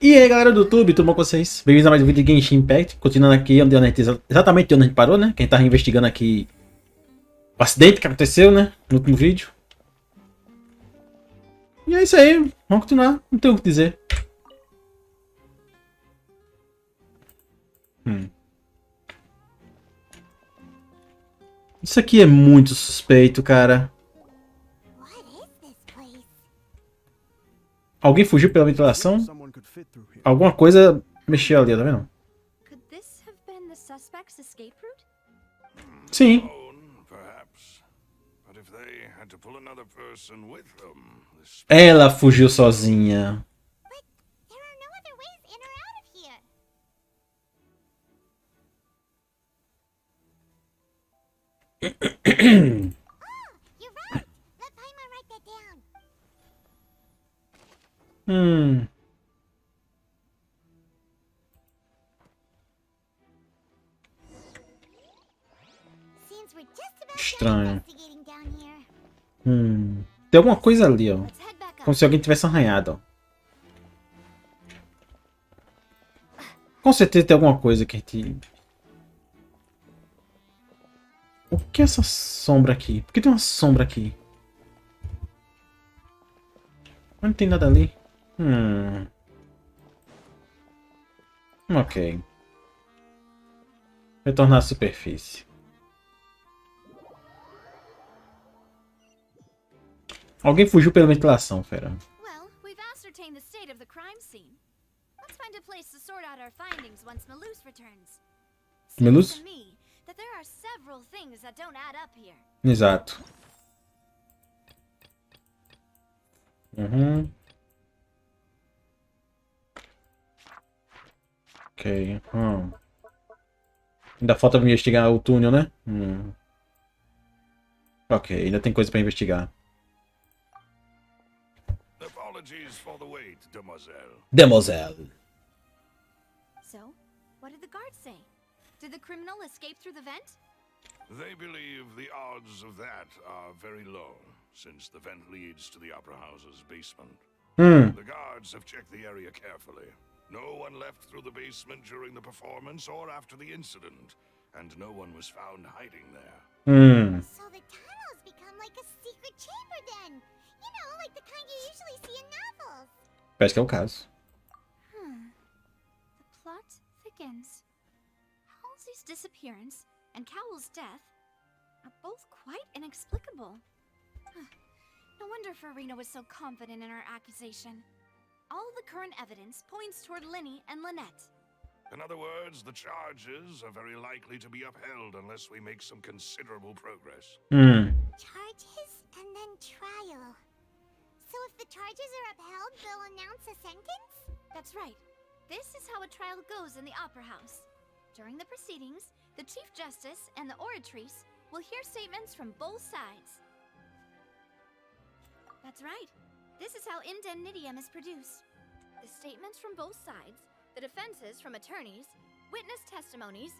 E aí galera do YouTube, tudo bom com vocês? Bem-vindos a mais um vídeo de Genshin Impact. Continuando aqui exatamente onde a gente parou, né? Quem tava investigando aqui o acidente que aconteceu, né? No último vídeo. E é isso aí, vamos continuar, não tenho o que dizer. Isso aqui é muito suspeito, cara. Alguém fugiu pela ventilação? Alguma coisa mexeu ali, tá vendo? Sim. Ela fugiu sozinha. Estranho. Tem alguma coisa ali, ó. Como se alguém tivesse arranhado, ó. Com certeza tem alguma coisa que a gente... O que é essa sombra aqui? Por que tem uma sombra aqui? Não tem nada ali. Ok. Retornar à superfície. Alguém fugiu pela ventilação, fera. Well, we've ascertained the state of the crime scene. Let's find a place to sort out our findings once Melhor returns. Melhor? Seems to me that there are several things that don't add up here. Exato. Ok. Ainda falta investigar o túnel, né? Ok, ainda tem coisa pra investigar. Apologies for the wait, demoiselle. Demoiselle. So, what did the guards say? Did the criminal escape through the vent? They believe the odds of that are very low, since the vent leads to the Opera House's basement. The guards have checked the area carefully. No one left through the basement during the performance or after the incident, and no one was found hiding there. So the tunnels become like a secret chamber then. You know, like the kind you usually see in novels. Parece que é o caso. The plot thickens. Halsey's disappearance and Cowell's death are both quite inexplicable. No wonder Farina was so confident in her accusation. All the current evidence points toward Linny and Lynette. In other words, the charges are very likely to be upheld unless we make some considerable progress. Charges and then trial. So if the charges are upheld, they'll announce a sentence? That's right. This is how a trial goes in the Opera House. During the proceedings, the Chief Justice and the oratrice will hear statements from both sides. That's right. This is how indemnitium is produced. The statements from both sides, the defenses from attorneys, witness testimonies,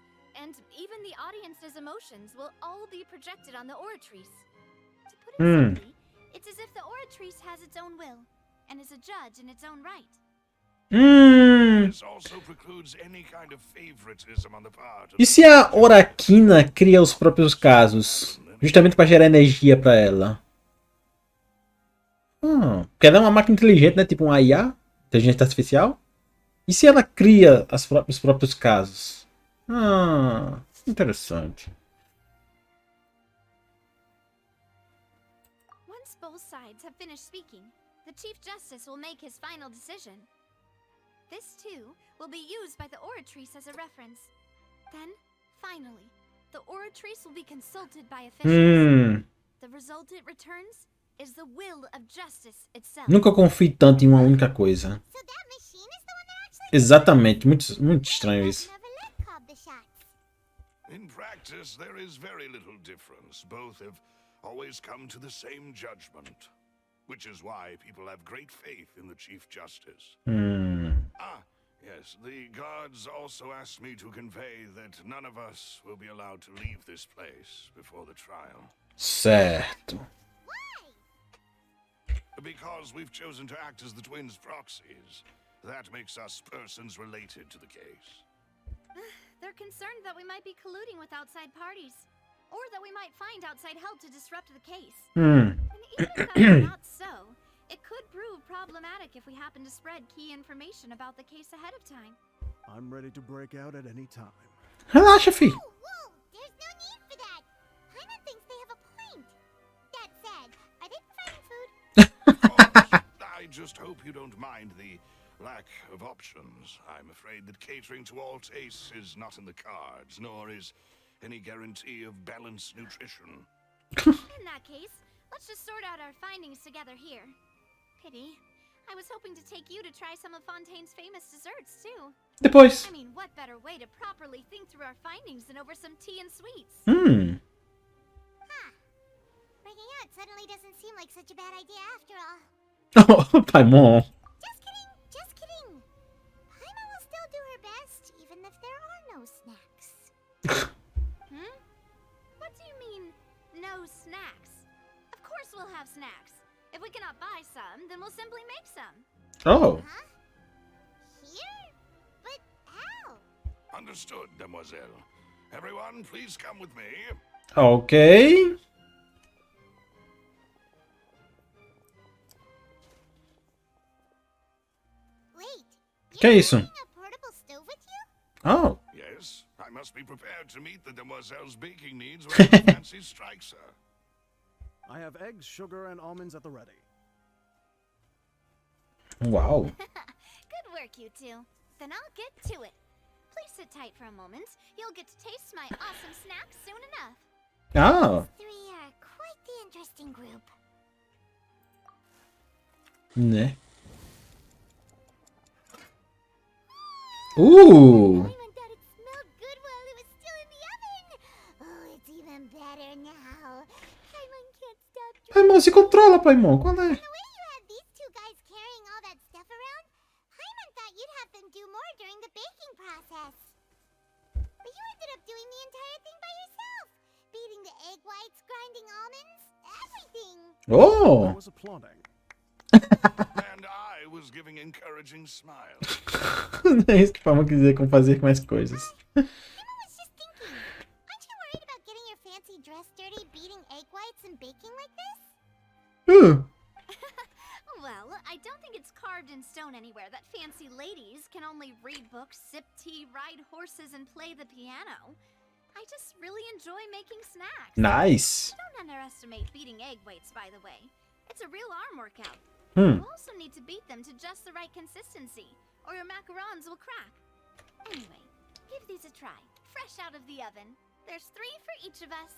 and even the audience's emotions will all be projected on the oratrice. To put it simply, it's as if the oratrice has its own will and is a judge in its own right. This also precludes any kind of favoritism on the part of E se a Oraquina cria os próprios casos? Justamente para gerar energia para ela. Porque ela é uma máquina inteligente, né? Tipo um IA, inteligência artificial. E se ela cria os próprios casos? Interessante. Once both sides have finished speaking, the Chief Justice will make his final decision. This, too, will be used by the oratrice as a reference. Then, finally, the oratrice will be consulted by officials. The result it returns is the will of justice itself. Nunca confie tanto em uma única coisa. So that machine is the one that actually... Exatamente, muito estranho isso. Never let call the shots. In practice, there is very little difference. Both have always come to the same judgment, which is why people have great faith in the Chief Justice. Yes, the guards also asked me to convey that none of us will be allowed to leave this place before the trial. Certo. Because we've chosen to act as the twins' proxies. That makes us persons related to the case. They're concerned that we might be colluding with outside parties, or that we might find outside help to disrupt the case. And even if that's not so, it could prove problematic if we happen to spread key information about the case ahead of time. I'm ready to break out at any time. Relaxa, fi. Whoa, there's no need for that. Paimon thinks they have a point. That said, are they providing food? I just hope you don't mind the lack of options. I'm afraid that catering to all tastes is not in the cards, nor is any guarantee of balanced nutrition. In that case, let's just sort out our findings together here. Pity. I was hoping to take you to try some of Fontaine's famous desserts, too. Depois. I mean, what better way to properly think through our findings than over some tea and sweets? Huh. Breaking out suddenly doesn't seem like such a bad idea after all. Oh, Paimon. Just kidding, just kidding. Paimon will still do her best, even if there are no snacks. What do you mean, no snacks? Of course we'll have snacks. If we cannot buy some, then we'll simply make some. Oh. Huh? Here? But how? Understood, demoiselle. Everyone, please come with me. Ok. Wait, Que é you're isso? bringing a portable stove with you? Oh. Yes, I must be prepared to meet the demoiselle's baking needs when the fancy strikes her. I have eggs, sugar, and almonds at the ready. Uau. Good work, you two. Then I'll get to it. Please sit tight for a moment. You'll get to taste my awesome snacks soon enough. Ah. Three are quite the interesting group. Né? Paimon thought it smelled good while it was still in the oven. Oh, it's even better now. Paimon can't stop drinking. Paimon, se controla, Paimon. Qual é? The way you had these two guys carrying all that stuff around, Paimon thought you'd have them do more during the baking process. But you ended up doing the entire thing by yourself. Beating the egg whites, grinding almonds, everything. I Oh. was applauding. And I was giving encouraging smiles. É isso que Paimon quis dizer com fazer mais coisas. Paimon was just thinking, aren't you worried about getting your fancy dress dirty beating egg whites and baking like this? Well, I don't think it's carved in stone anywhere that fancy ladies can only read books, sip tea, ride horses, and play the piano. I just really enjoy making snacks. Nice. Don't underestimate beating egg whites, by the way. It's a real arm workout. Hmm. You also need to beat them to just the right consistency, or your macarons will crack. Anyway, give these a try, fresh out of the oven. There's 3 for each of us.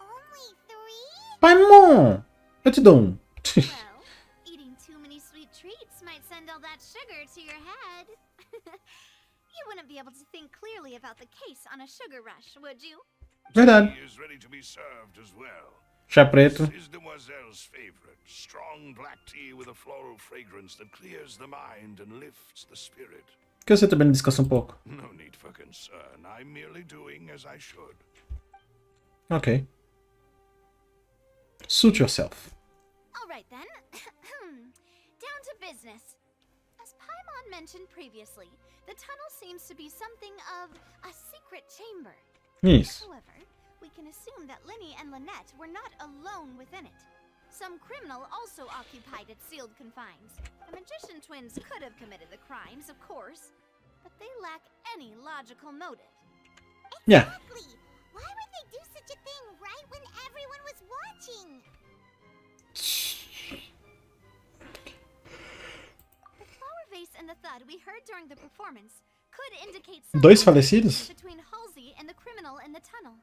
Only 3? Paimon. Eu te dou um. Well, eating too many sweet treats might send all that sugar to your head. You wouldn't be able to think clearly about the case on a sugar rush, would you? Verdade. Tea is ready to be served as well. Chá preto. This is demoiselle's favorite. Strong black tea with a floral fragrance that clears the mind and lifts the spirit. Que você também descansa um pouco. No need for concern. I'm merely doing as I should. Ok. Suit yourself. All right then. Down to business. As Paimon mentioned previously, the tunnel seems to be something of a secret chamber. Isso. However, we can assume that Linny and Lynette were not alone within it. Some criminal also occupied its sealed confines. The magician twins could have committed the crimes, of course, but they lack any logical motive. Yeah. Exactly. Why would they do such a thing right when everyone was watching? The flower vase and the thud we heard during the performance could indicate Dois some falecidos? between Halsey and the criminal in the tunnel,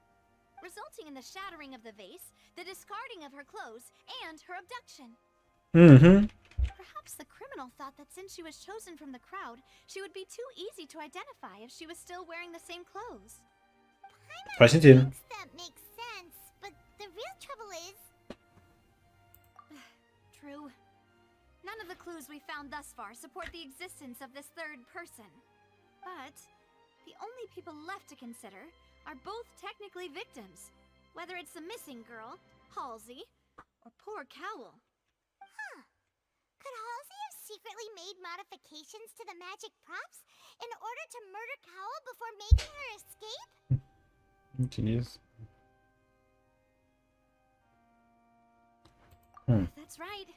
resulting in the shattering of the vase, the discarding of her clothes, and her abduction. Uhum. Perhaps the criminal thought that since she was chosen from the crowd, she would be too easy to identify if she was still wearing the same clothes. Faz sentido. Thinks that makes sense, but the real trouble is... True. None of the clues we found thus far support the existence of this third person. But the only people left to consider are both technically victims, whether it's the missing girl, Halsey, or poor Cowl. secretly made modifications to the magic props in order to murder Cowell before making her escape? Genius. That's right.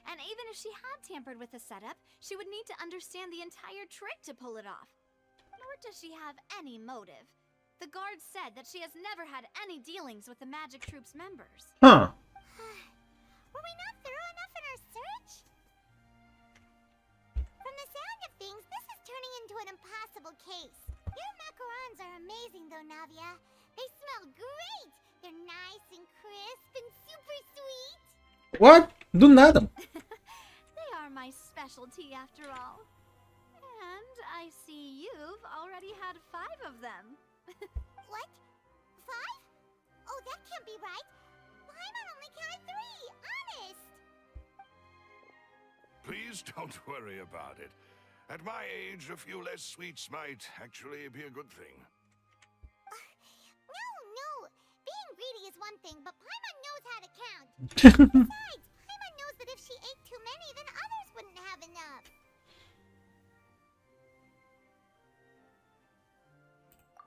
And even if she had tampered with the setup, she would need to understand the entire trick to pull it off. Nor does she have any motive. The guard said that she has never had any dealings with the Magic Troop's members. Huh. Were we not thorough enough in our search? From the sound of things, this is turning into an impossible case. Your macarons are amazing though, Navia. They smell great! They're nice and crisp and super sweet. What? Do nada. They are my specialty after all. And I see you've already had 5 of them. What? 5? Oh, that can't be right. Paimon only counted 3, honest. Please don't worry about it. At my age, a few less sweets might actually be a good thing. No. Being greedy is one thing, but Paimon knows how to count. Besides, Paimon knows that if she ate too many, then others wouldn't have enough.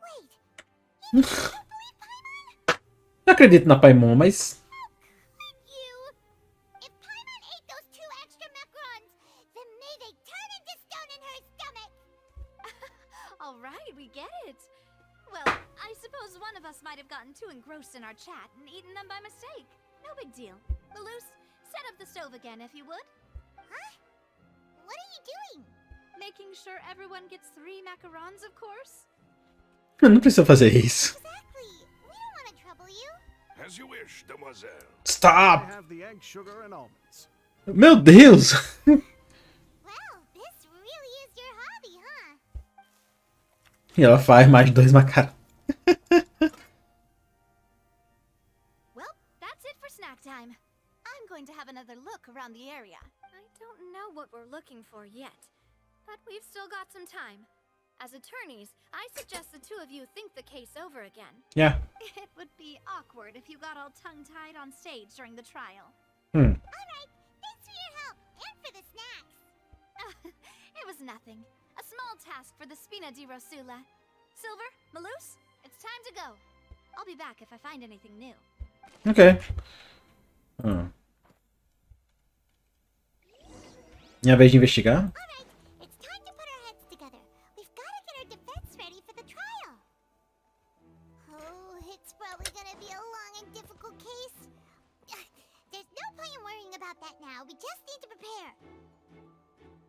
Wait, you don't believe Paimon? Não acredito na Paimon, mas... Could you? If Paimon ate those 2 extra macarons, then may they turn into stone in her stomach. All right, we get it. Well, I suppose one of us might have gotten too engrossed in our chat and eaten them by mistake. No big deal. Malus, set up the stove again if you would. Huh? What are you doing? Making sure everyone gets 3 macarons, of course. Eu não preciso fazer isso. Exactly. We don't want to trouble you. As you wish, demoiselle. I Stop! have the egg, sugar, and almonds. Meu Deus! Well, this really is your hobby, huh? E ela faz mais 2 macarrões. Well, that's it for snack time. I'm going to have another look around the area. I don't know what we're looking for yet, but we've still got some time. As attorneys, I suggest the 2 of you think the case over again. Yeah. It would be awkward if you got all tongue-tied on stage during the trial. Hmm. Alright, thanks for your help, and for the snacks. It was nothing. A small task for the Spina di Rosula. Silver, Malus, it's time to go. I'll be back if I find anything new. Ok. Minha vez de investigar. Alright, it's time to put our heads together. We've got to get our defense ready for the trial. Oh, it's probably gonna be a long and difficult case. There's no point in worrying about that now. We just need to prepare.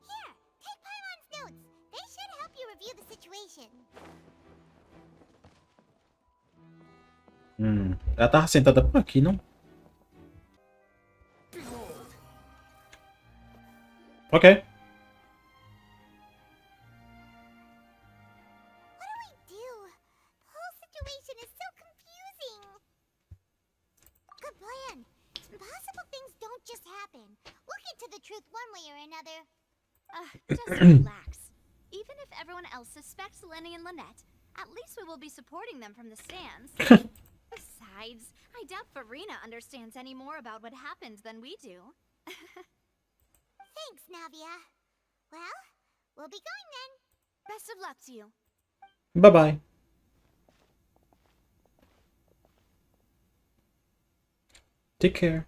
Here, take Paimon's notes. They should help you review the situation. Ela tava sentada por aqui, não? Ok. What do we do? The whole situation is so confusing. Good plan. Impossible things don't just happen. We'll get to the truth one way or another. Just relax. Even if everyone else suspects Lenny and Lynette, at least we will be supporting them from the stands. Besides, I doubt Farina understands any more about what happened than we do. Thanks, Navia. Well, we'll be going then. Best of luck to you. Bye bye. Take care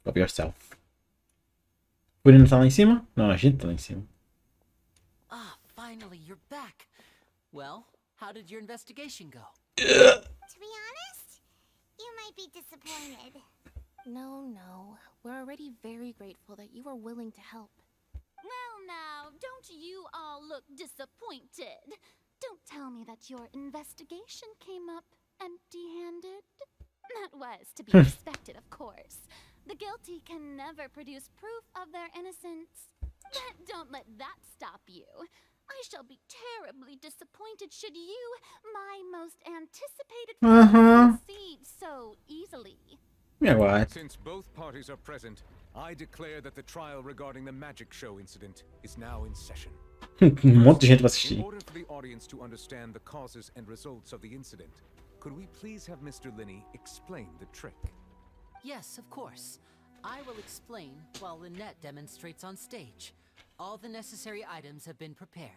of yourself. O Bruno tá lá em cima? Não, a gente tá lá em cima. Ah, finally, you're back. Well, how did your investigation go? To be honest, you might be disappointed. No. We're already very grateful that you were willing to help. Well now, don't you all look disappointed? Don't tell me that your investigation came up empty-handed. That was to be expected, of course. The guilty can never produce proof of their innocence. But don't let that stop you. I shall be terribly disappointed should you, my most anticipated friend, concede so easily. E agora? Since both parties are present, I declare that the trial regarding the magic show incident is now in session. Monte de gente vai In assistir. order for the audience to understand the causes and results of the incident, could we please have Mr. Linney explain the trick? Yes, of course. I will explain while Lynette demonstrates on stage. All the necessary items have been prepared.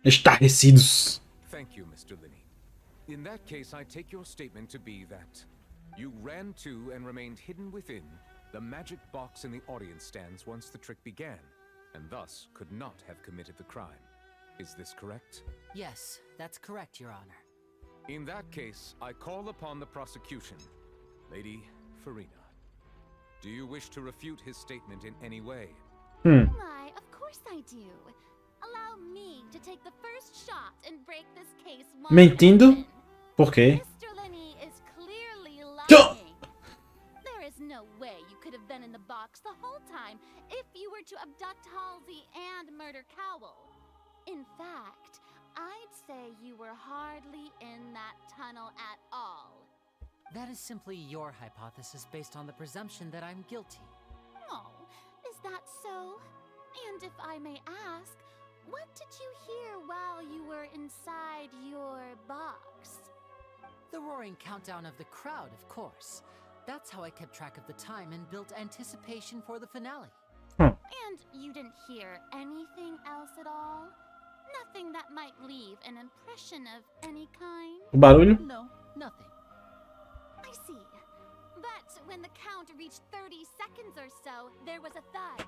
Estarrecidos. Thank you, Mr. Linney. In that case, I take your statement to be that you ran to and remained hidden within the magic box in the audience stands once the trick began, and thus could not have committed the crime. Is this correct? Yes, that's correct, Your Honor. In that case, I call upon the prosecution. Lady Farina, do you wish to refute his statement in any way? Why, of course I do. Allow me to take the first shot and break this case wide Mentindo? open. Por quê? Mr. Linney is clearly lying. There is no way you could have been in the box the whole time if you were to abduct Halsey and murder Cowell. In fact, I'd say you were hardly in that tunnel at all. That is simply your hypothesis based on the presumption that I'm guilty. Oh, is that so? And if I may ask, what did you hear while you were inside your box? The roaring countdown of the crowd, of course. That's how I kept track of the time and built anticipation for the finale. And you didn't hear anything else at all? Nothing that might leave an impression of any kind? O barulho? No, nothing. I see. But when the count reached 30 seconds or so, there was a thud.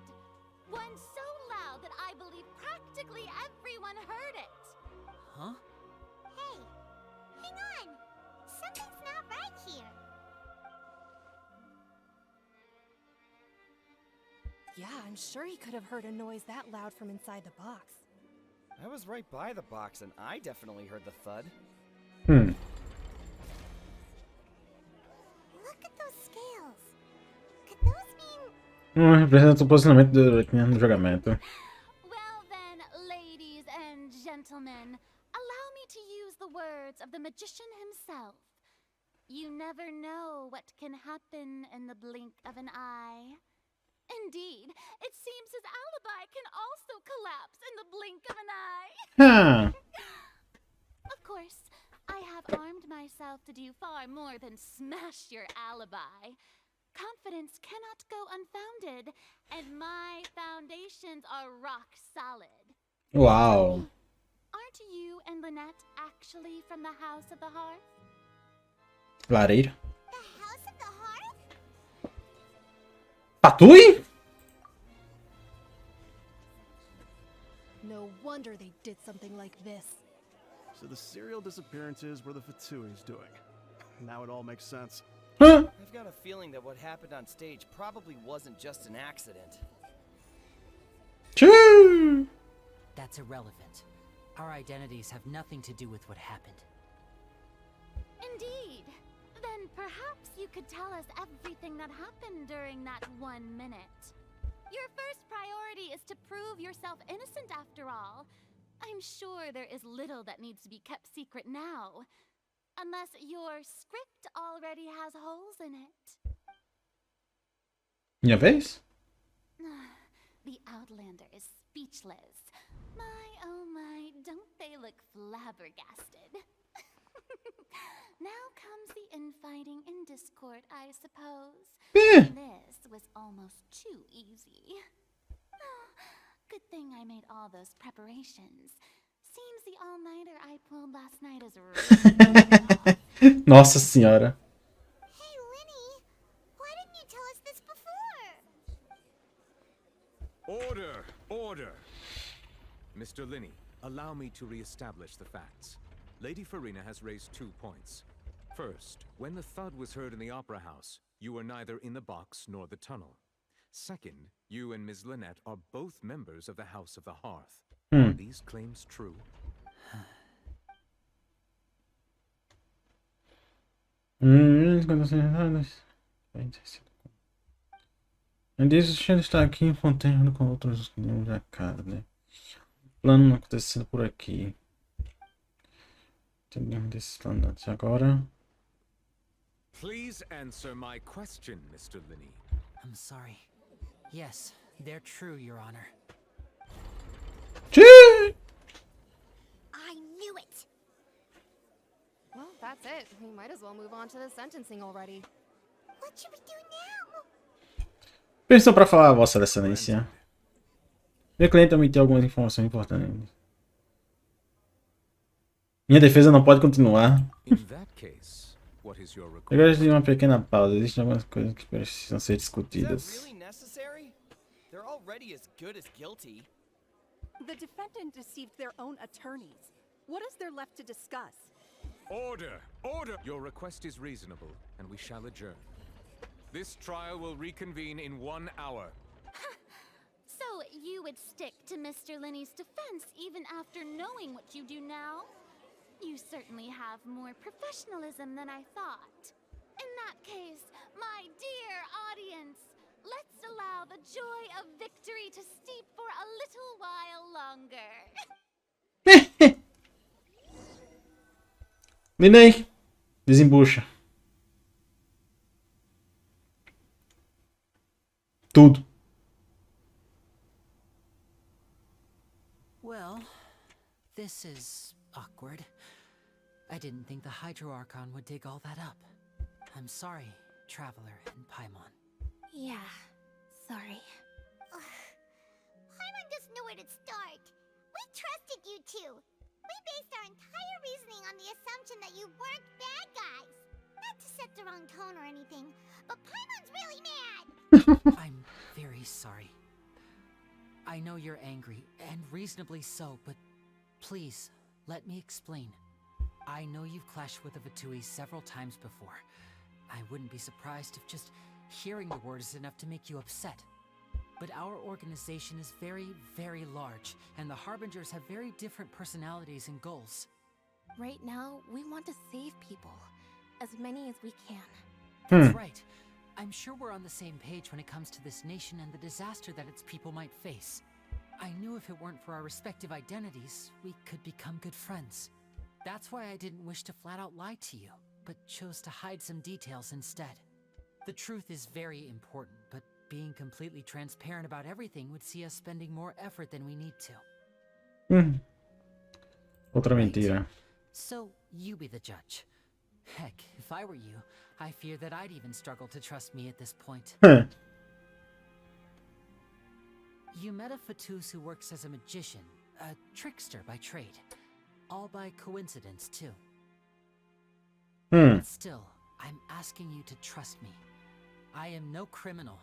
One so loud that I believe practically everyone heard it. Huh? Hey, hang on. Something's not right here. Yeah, I'm sure he could have heard a noise that loud from inside the box. I was right by the box and I definitely heard the thud. Look at those scales. Could those mean... Representa o posicionamento do jogamento. Well then, ladies and gentlemen, allow me to use the words of the magician himself. You never know what can happen in the blink of an eye. Indeed, it seems his alibi can also collapse in the blink of an eye. Of course, I have armed myself to do far more than smash your alibi. Confidence cannot go unfounded, and my foundations are rock solid. Uau. Aren't you and Lynette actually from the House of the Hearth? Lareira. The House of the Hearth? Patui? No wonder they did something like this. So the serial disappearances were the Fatui's doing. Now it all makes sense. I've got a feeling that what happened on stage probably wasn't just an accident. Choo! That's irrelevant. Our identities have nothing to do with what happened. Indeed. Then perhaps you could tell us everything that happened during that 1 minute. Your first priority is to prove yourself innocent after all. I'm sure there is little that needs to be kept secret now. Unless your script already has holes in it. Minha vez? The Outlander is speechless. My, oh my, don't they look flabbergasted? Now comes the infighting and discord, I suppose. This was almost too easy. Good thing I made all those preparations. Seems the all-nighter I pulled last night is really Nossa senhora. Hey, Linny, why didn't you tell us this before? Order! Order! Mr. Linney, allow me to re-establish the facts. Lady Farina has raised 2 points. First, when the thud was heard in the Opera House, you were neither in the box nor the tunnel. Second, you and Ms. Lynette are both members of the House of the Hearth. Are these claims true? Disso, Shane está aqui encontrando com outros da casa, né? Plano acontecendo por aqui. Entendemos desses planos agora. Please answer my question, Mr. Linney. I'm sorry. Yes, they're true, Your Honor. I knew it! Well, that's it. We might as well move on to the sentencing already. What should we do now? Permissão para falar, Vossa Excelência. Meu cliente omitiu algumas informações importantes. Minha defesa não pode continuar. Agora de uma pequena pausa. Existem algumas coisas que precisam ser discutidas. They're already as good as guilty. The defendant deceived their own attorneys. What is there left to discuss? Order! Order! Your request is reasonable, and we shall adjourn. This trial will reconvene in 1 hour. So you would stick to Mr. Linney's defense even after knowing what you do now? You certainly have more professionalism than I thought. In that case, my dear audience, let's allow the joy of victory to steep for a little while longer. Linei, desembucha. Tudo. Well, this is awkward. I didn't think the Hydro Archon would dig all that up. I'm sorry, Traveler and Paimon. Yeah, sorry. Paimon doesn't know where to start. We trusted you two. We based our entire reasoning on the assumption that you weren't bad guys. Not to set the wrong tone or anything, but Paimon's really mad. I'm very sorry. I know you're angry, and reasonably so, but please, let me explain. I know you've clashed with the Vitui several times before. I wouldn't be surprised if just hearing the word is enough to make you upset. But our organization is very, very large, and the Harbingers have very different personalities and goals. Right now, we want to save people. As many as we can. That's right. I'm sure we're on the same page when it comes to this nation and the disaster that its people might face. I knew if it weren't for our respective identities, we could become good friends. That's why I didn't wish to flat out lie to you, but chose to hide some details instead. The truth is very important, but being completely transparent about everything would see us spending more effort than we need to. Outra mentira. So, you be the judge. Heck, if I were you, I fear that I'd even struggle to trust me at this point. You met a Fatus who works as a magician, a trickster by trade. All by coincidence, too. But still, I'm asking you to trust me. I am no criminal.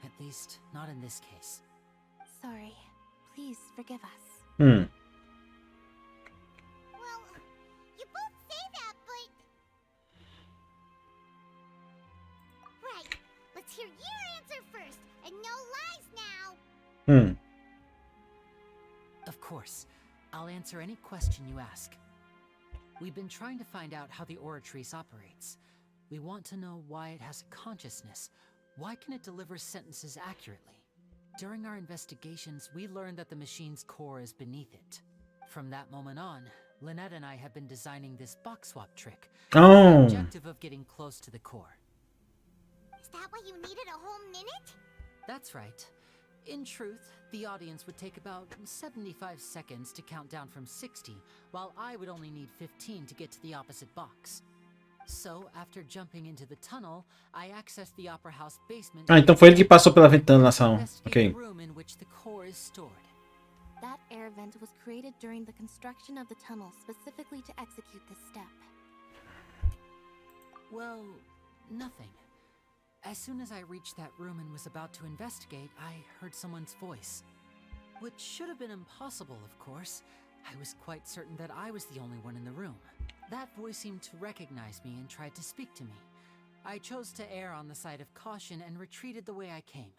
At least, not in this case. Sorry. Please forgive us. Well, you both say that, but... Right. Let's hear your answer first, and no lies now. Of course. I'll answer any question you ask. We've been trying to find out how the Oratrice operates. We want to know why it has a consciousness. Why can it deliver sentences accurately? During our investigations, we learned that the machine's core is beneath it. From that moment on, Lynette and I have been designing this box swap trick. With the objective of getting close to the core. Is that why you needed a whole minute? That's right. In truth, the audience would take about 75 seconds to count down from 60, while I would only need 15 to get to the opposite box. So, after jumping into the tunnel, I accessed the Opera House basement. Então foi ele que passou pela ventilação. Ok. Room in which the core is stored. That air vent was created during the construction of the tunnel specifically to execute this step. Well, nothing. As soon as I reached that room and was about to investigate, I heard someone's voice. Which should have been impossible, of course. I was quite certain that I was the only one in the room. That voice seemed to recognize me and tried to speak to me. I chose to err on the side of caution and retreated the way I came.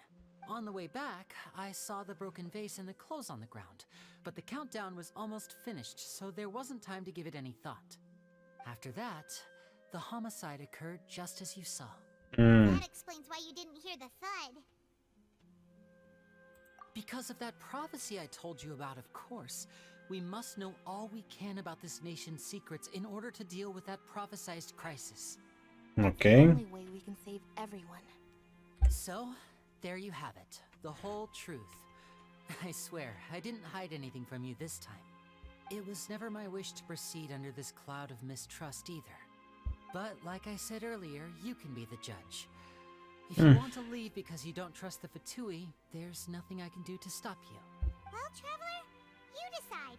On the way back, I saw the broken vase and the clothes on the ground, but the countdown was almost finished, so there wasn't time to give it any thought. After that, the homicide occurred just as you saw. That explains why you didn't hear the thud. Because of that prophecy I told you about, of course. We must know all we can about this nation's secrets in order to deal with that prophesized crisis. Okay. That's the only way we can save everyone. So, there you have it. The whole truth. I swear, I didn't hide anything from you this time. It was never my wish to proceed under this cloud of mistrust either. But like I said earlier, you can be the judge. If you want to leave because you don't trust the Fatui, there's nothing I can do to stop you. Well, Traveler, you decide.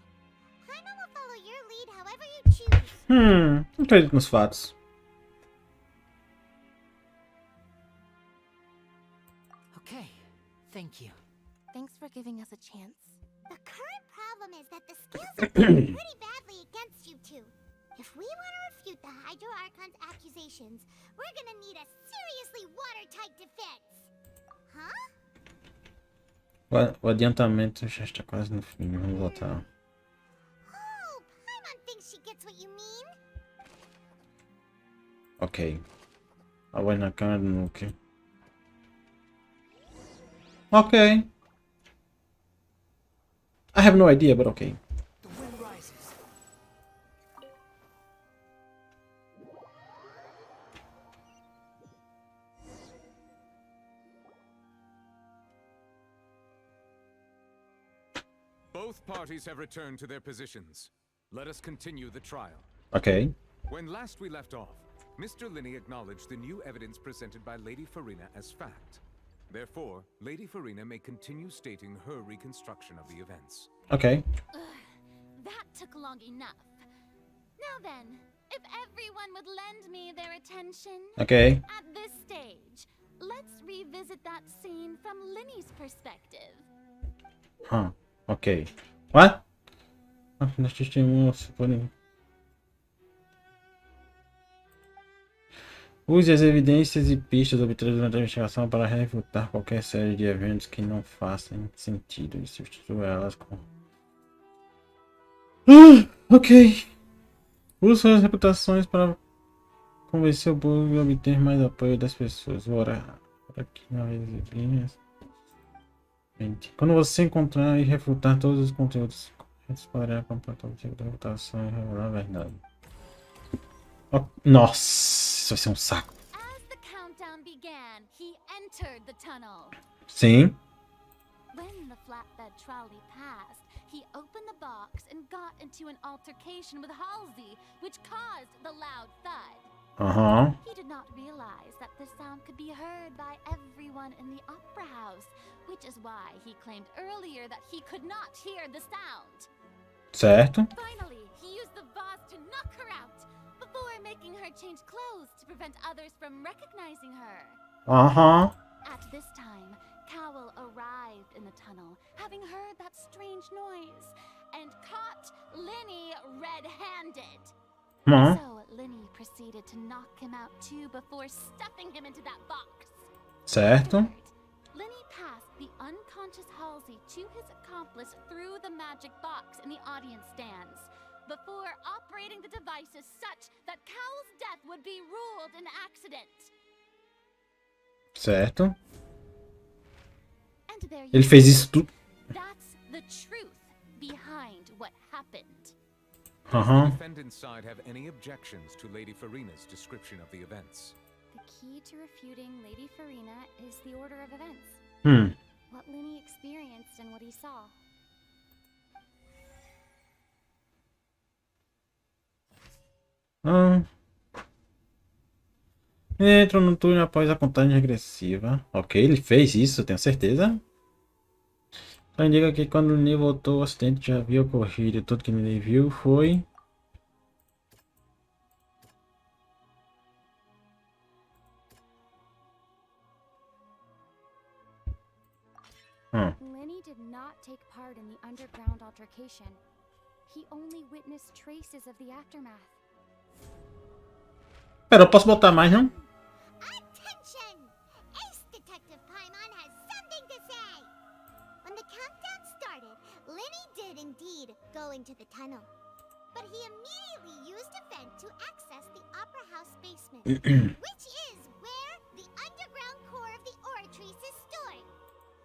Paimon will follow your lead however you choose. Não acredito nos fatos. Okay, thank you. Thanks for giving us a chance. The current problem is that the scales are pretty badly against you two. If we want to refute the Hydro Archon's accusations, we're gonna need a seriously watertight defense. Huh? O adiantamento já está quase no fim. Vamos voltar. Oh, Paimon thinks she gets what you mean. Ok. A voz na câmera do Nuke. Ok. I have no idea, but okay. The wind rises. Both parties have returned to their positions. Let us continue the trial. Ok. When last we left off, Mr. Linney acknowledged the new evidence presented by Lady Farina as fact. Therefore, Lady Farina may continue stating her reconstruction of the events. Ok. That took long enough. Now then, if everyone would lend me their attention. Ok. At this stage, let's revisit that scene from Linney's perspective. Ok. What? Nós testemunhos podem. Use as evidências e pistas obtidas durante a investigação para refutar qualquer série de eventos que não façam sentido e substitua elas com... ok. Use suas reputações para convencer o povo e obter mais apoio das pessoas. Ora aqui na exibinhas. Quando você encontrar e refutar todos os conteúdos corretos, poderá completar o tipo de reputação e revelar a verdade. Nossa, isso vai ser um saco. As the countdown began, he entered the tunnel. Sim. When the flatbed trolley passed, he opened the box and got into an altercation with Halsey, which caused the loud thud. He did not realize that the sound could be heard by everyone in the opera house, which is why he claimed earlier that he could not hear the sound. Certo. Finally, he used the vase to knock her out, before making her change clothes to prevent others from recognizing her. At this time, Cowell arrived in the tunnel, having heard that strange noise, and caught Linney red-handed. So Linney proceeded to knock him out too before stuffing him into that box. Certo. Linney passed the unconscious Halsey to his accomplice through the magic box in the audience stands, before operating the devices such that Cowell's death would be ruled an accident. Certo. And there Ele fez isso tudo. That's the truth behind what happened. Does the defendant's side have any objections to Lady Farina's description of the events? The key to refuting Lady Farina is the order of events. What Linney experienced and what he saw. Entrou no túnel após a contagem regressiva. Ok, ele fez isso, tenho certeza. Só indica que quando o Linney voltou, o acidente já havia ocorrido. Tudo que ele viu foi... Linney did not take part in the underground altercation. He only witnessed traces of the aftermath. Pera, eu posso botar mais, não? Attention! Ace Detective Paimon has something to say! When the countdown started, Linney did indeed go into the tunnel. But he immediately used a vent to access the Opera House basement, which is where the underground core of the Oratrice is stored.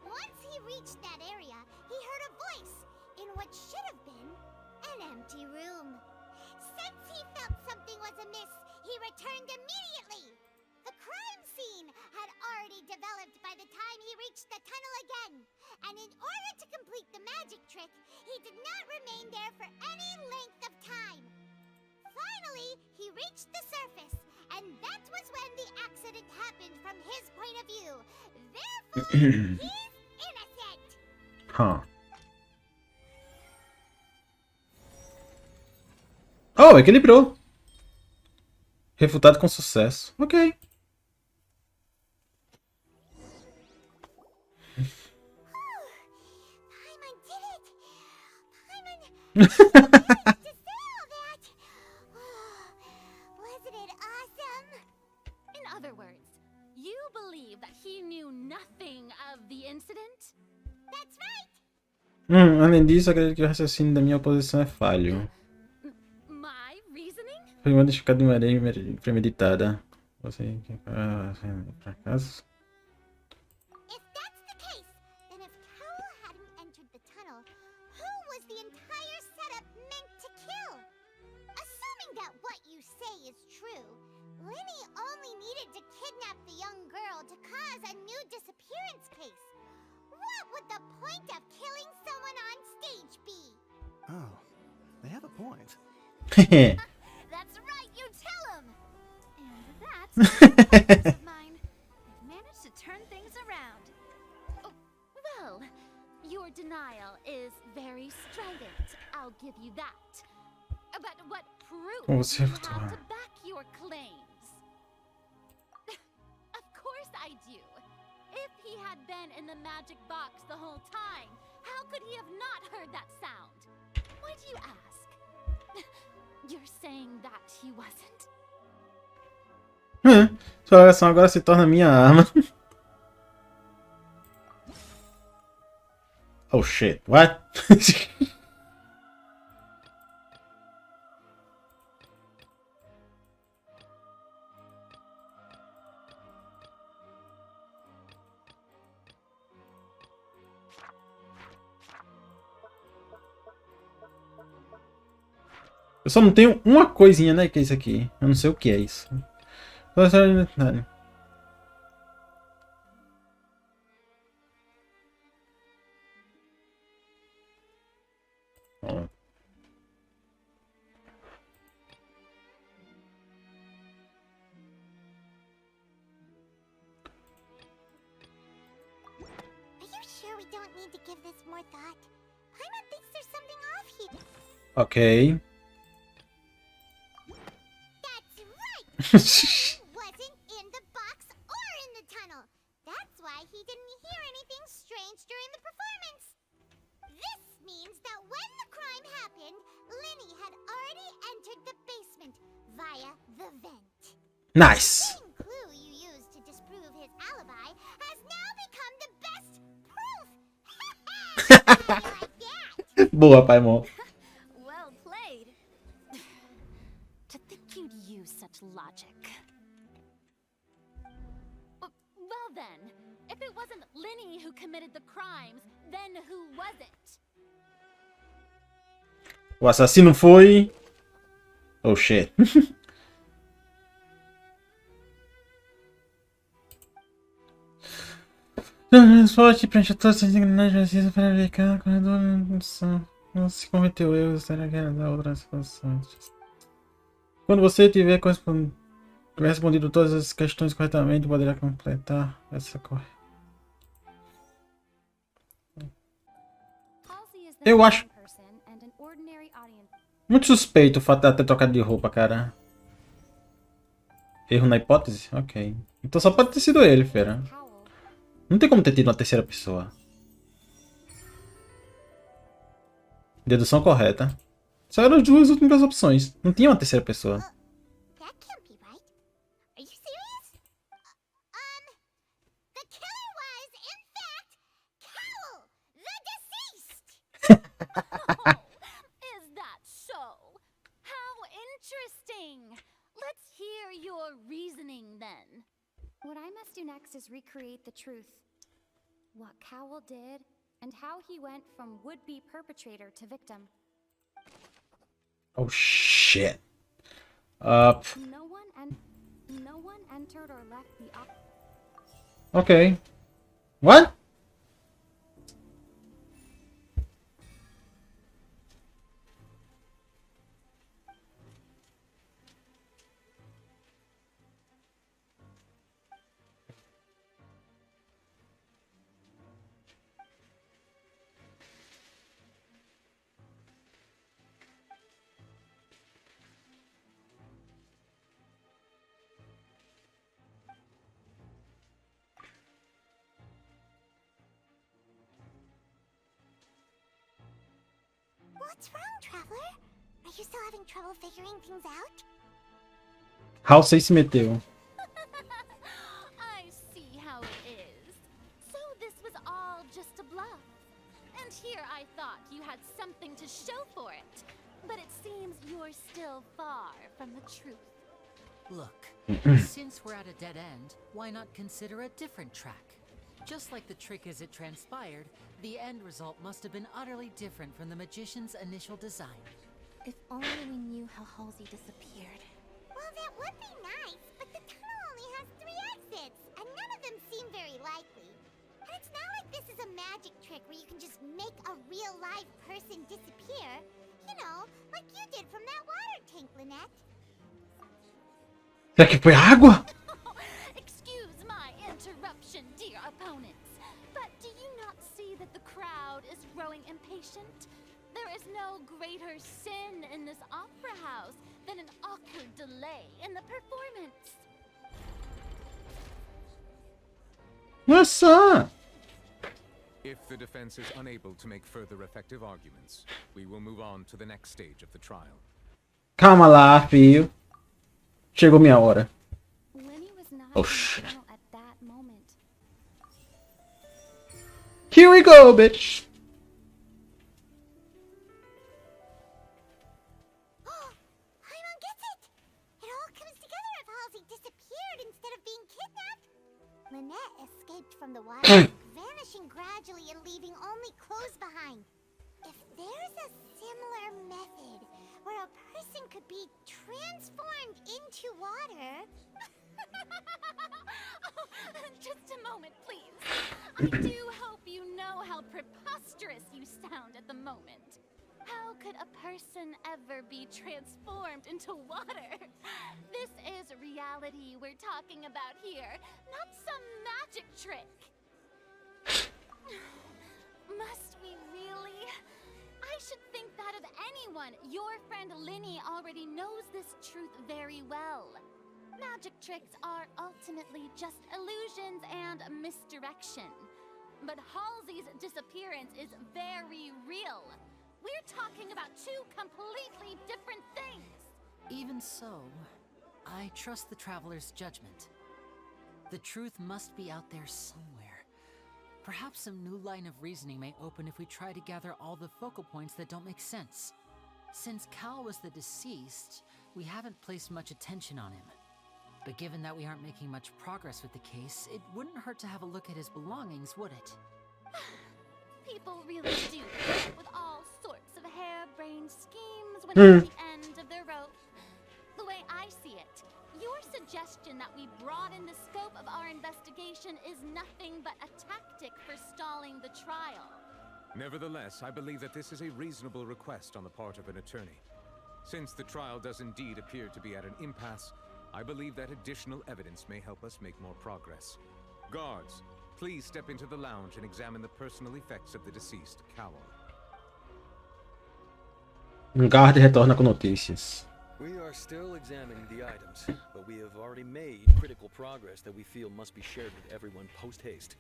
Once he reached that area, he heard a voice in what should have been an empty room. Since he felt something was amiss, he returned immediately. The crime scene had already developed by the time he reached the tunnel again, and in order to complete the magic trick, he did not remain there for any length of time. Finally, he reached the surface, and that was when the accident happened from his point of view. Therefore, he's innocent. Huh. Oh, equilibrou. Refutado com sucesso. Ok. Wasn't it awesome? In other words, you believe that he knew nothing of the incident? That's right. Além disso, acredito que o raciocínio da minha oposição é falho. My reasoning? Foi uma desficada de maneira premeditada. Você que fracasso? If that's the case, then if Cowell hadn't entered the tunnel, who was the entire setup meant to kill? Assuming that what you say is true, Linny only needed to kidnap the young girl to cause a new disappearance case. What would the point of killing someone on stage be? Oh, they have a point. That's right, you tell him! And that's of mine. They've managed to turn things around. Oh, well, your denial is very strident, I'll give you that. But what proof do Você you vai have to back your claims? Of course I do. If he had been in the magic box the whole time, how could he have not heard that sound? Why do you ask? You're saying that he wasn't. Sua oração agora se torna minha arma. Oh shit, what? Eu só não tenho uma coisinha, né? Que é isso aqui. Eu não sei o que é isso. Sure we don't need to give this more thought. Paimon thinks there's something off here. Ok. That's right! He wasn't in the box or in the tunnel. That's why he didn't hear anything strange during the performance. This means that when the crime happened, Linny had already entered the basement via the vent. Nice. The same clue you used to disprove his alibi has now become the best proof. Like that. Boa, Paimon. Well played. To think you'd use such logic. Well then, if it wasn't Linny who committed the crimes, then who was it? O assassino foi... Oh shit. Forte preenche todas as engrenagens precisas para verificar a corredor de condução. Não se cometeu erros, será que era da outra situação. Quando você tiver respondido todas as questões corretamente, poderá completar essa corrida. Eu acho muito suspeito o fato de ela ter trocado de roupa, cara. Erro na hipótese? Ok. Então só pode ter sido ele, fera. Não tem como ter tido uma terceira pessoa. Dedução correta. Só eram as duas últimas opções. Não tinha uma terceira pessoa. That can't be right. Are you serious? The killer was, in fact, Cowell, the deceased! Is that so? How interesting! Let's hear your reasoning then. What I must do next is recreate the truth. What Cowell did, and how he went from would-be perpetrator to victim. Oh shit. No one entered or left the Ok. What? What's wrong, Traveler? Are you still having trouble figuring things out? Halsey se meteu. I see how it is. So this was all just a bluff. And here I thought you had something to show for it. But it seems you're still far from the truth. Look, since we're at a dead end, why not consider a different track? Just like the trick as it transpired, the end result must have been utterly different from the magician's initial design. If only we knew how Halsey disappeared. Well, that would be nice, but the tunnel only has 3 exits, and none of them seem very likely. And it's not like this is a magic trick where you can just make a real live person disappear. You know, like you did from that water tank, Lynette. Será que foi água? Excuse my interruption, dear opponents. But do you not see that the crowd is growing impatient? There is no greater sin in this opera house than an awkward delay in the performance. What's up? If the defense is unable to make further effective arguments, we will move on to the next stage of the trial. Calma lá, filho. Chegou minha hora. Lenny was not Osh. at that moment. Here we go, bitch. Paimon gets it! It all comes together if Halsey disappeared instead of being kidnapped. Lynette escaped from the water, vanishing gradually and leaving only clothes behind. If there's a similar method where a person could be transformed into water... Just a moment, please. I do hope you know how preposterous you sound at the moment. How could a person ever be transformed into water? This is reality we're talking about here, not some magic trick. Must we really? I should think that of anyone. Your friend Linny already knows this truth very well. Magic tricks are ultimately just illusions and misdirection. But Halsey's disappearance is very real. We're talking about 2 completely different things. Even so, I trust the traveler's judgment. The truth must be out there somewhere. Perhaps some new line of reasoning may open if we try to gather all the focal points that don't make sense. Since Cal was the deceased, we haven't placed much attention on him. But given that we aren't making much progress with the case, it wouldn't hurt to have a look at his belongings, would it? People really do come up with all sorts of harebrained schemes when it's at the end of their rope. The way I see it, your suggestion that we broaden the scope of our investigation is nothing but a tactic for stalling the trial. Nevertheless, I believe that this is a reasonable request on the part of an attorney. Since the trial does indeed appear to be at an impasse, I believe that additional evidence may help us make more progress. Guards, please step into the lounge and examine the personal effects of the deceased, Cowell. Guarda retorna com notícias. We are still examining the items, but we have already made critical progress that we feel must be shared with everyone post-haste.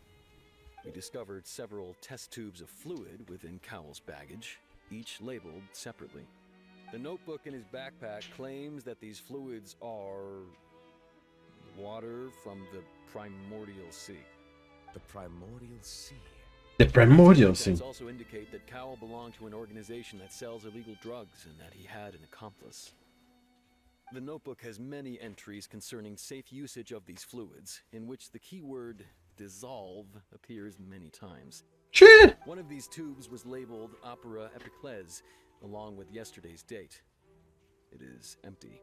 We discovered several test tubes of fluid within Cowell's baggage, each labeled separately. The notebook in his backpack claims that these fluids are water from the primordial sea. The primordial sea? The primordial sea. Records also indicate that Cowell belonged to an organization that sells illegal drugs and that he had an accomplice. The notebook has many entries concerning safe usage of these fluids, in which the keyword dissolve appears many times. Sure. One of these tubes was labeled Opera Epiclese, along with yesterday's date. It is empty.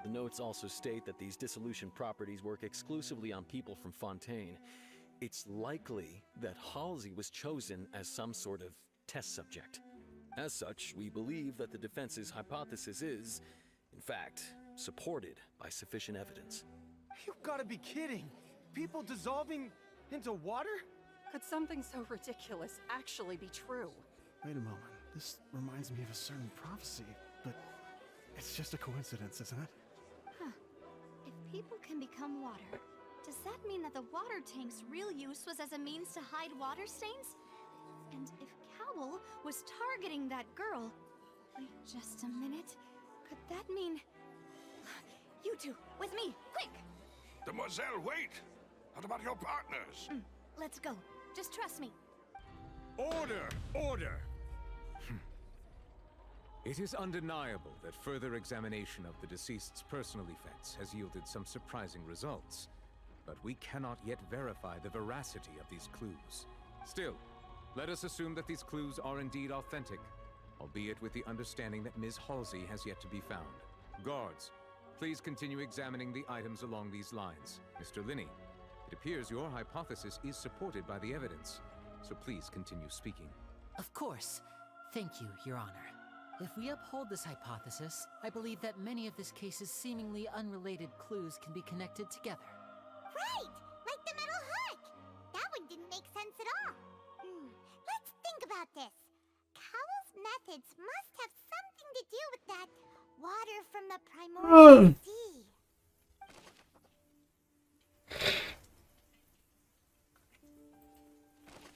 The notes also state that these dissolution properties work exclusively on people from Fontaine. It's likely that Halsey was chosen as some sort of test subject. As such, we believe that the defense's hypothesis is, in fact, supported by sufficient evidence. You've got to be kidding! People dissolving into water? Could something so ridiculous actually be true? Wait a moment. This reminds me of a certain prophecy, but it's just a coincidence, isn't it? Huh. If people can become water, does that mean that the water tank's real use was as a means to hide water stains? And if Cowell was targeting that girl. Wait just a minute. Could that mean... You two, with me, quick! Demoiselle, wait! What about your partners? Let's go. Just trust me. Order! Order! It is undeniable that further examination of the deceased's personal effects has yielded some surprising results, but we cannot yet verify the veracity of these clues. Still, let us assume that these clues are indeed authentic, albeit with the understanding that Ms. Halsey has yet to be found. Guards, please continue examining the items along these lines. Mr. Linney, it appears your hypothesis is supported by the evidence, so please continue speaking. Of course. Thank you, Your Honor. If we uphold this hypothesis, I believe that many of this case's seemingly unrelated clues can be connected together. Right! Like the metal hook! That one didn't make sense at all. Let's think about this. Cowell's methods must have something to do with that water from the primordial sea.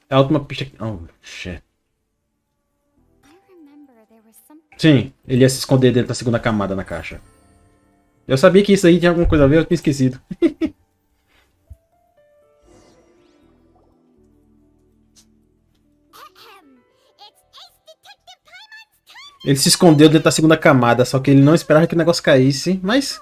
É a última pista aqui. Oh, shit. Sim, ele ia se esconder dentro da segunda camada na caixa. Eu sabia que isso aí tinha alguma coisa a ver, eu tinha esquecido. Ele se escondeu dentro da segunda camada, só que ele não esperava que o negócio caísse, mas...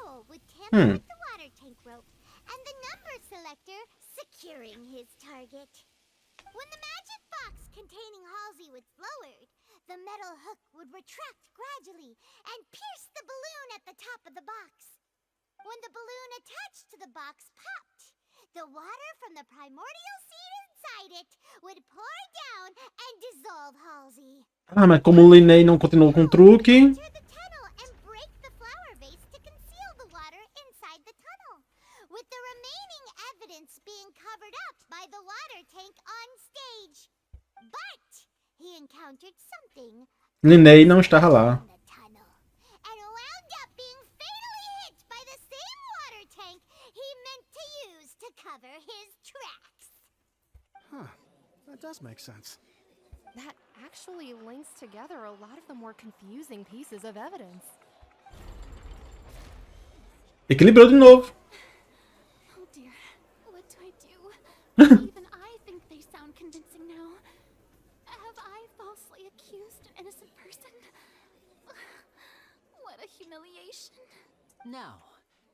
The metal hook would retract gradually and pierce the balloon at the top of the box. When the balloon attached to the box popped, the water from the primordial seed inside it would pour down and dissolve Halsey. Ah, mas como o Linney não continuou com o truque... With the remaining evidence being covered up by the water tank on stage. But he encountered something. Linney não estava lá. And wound up being fatally hit by the same water tank he meant to use to cover his tracks. Huh. That does make sense. That actually links together a lot of the more confusing pieces of evidence. Equilibrou de novo. Oh dear, what do I do? Even I think they sound convincing now. Have I falsely accused an innocent person? What a humiliation. Now,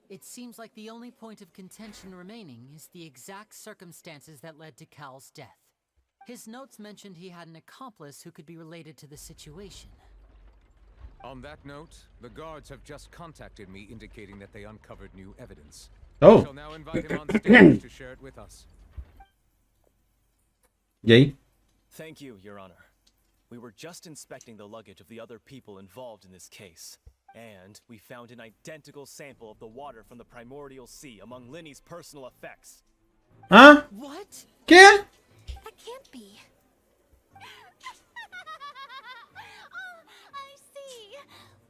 it seems like the only point of contention remaining is the exact circumstances that led to Cal's death. His notes mentioned he had an accomplice who could be related to the situation. On that note, the guards have just contacted me indicating that they uncovered new evidence. Oh. I shall now invite him on stage to share it with us. E aí? Thank you, Your Honor. We were just inspecting the luggage of the other people involved in this case. And we found an identical sample of the water from the primordial sea among Linney's personal effects. Hã? What? Quê? That can't be. Oh, I see.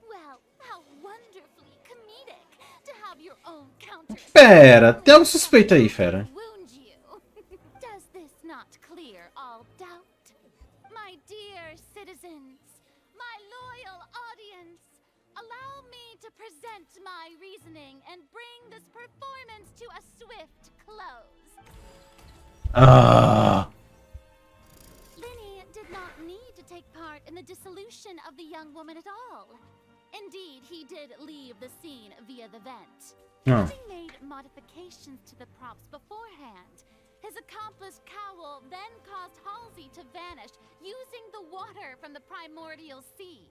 Well, how wonderfully comedic to have your own counter. Pera, tem algo suspeito aí, fera. Wound you. Does this not clear all doubt? My dear citizens, my loyal audience, allow me to present my reasoning and bring this performance to a swift close. Linney did not need to take part in the dissolution of the young woman at all. Indeed, he did leave the scene via the vent. Having made modifications to the props beforehand, his accomplice Cowell then caused Halsey to vanish using the water from the primordial sea.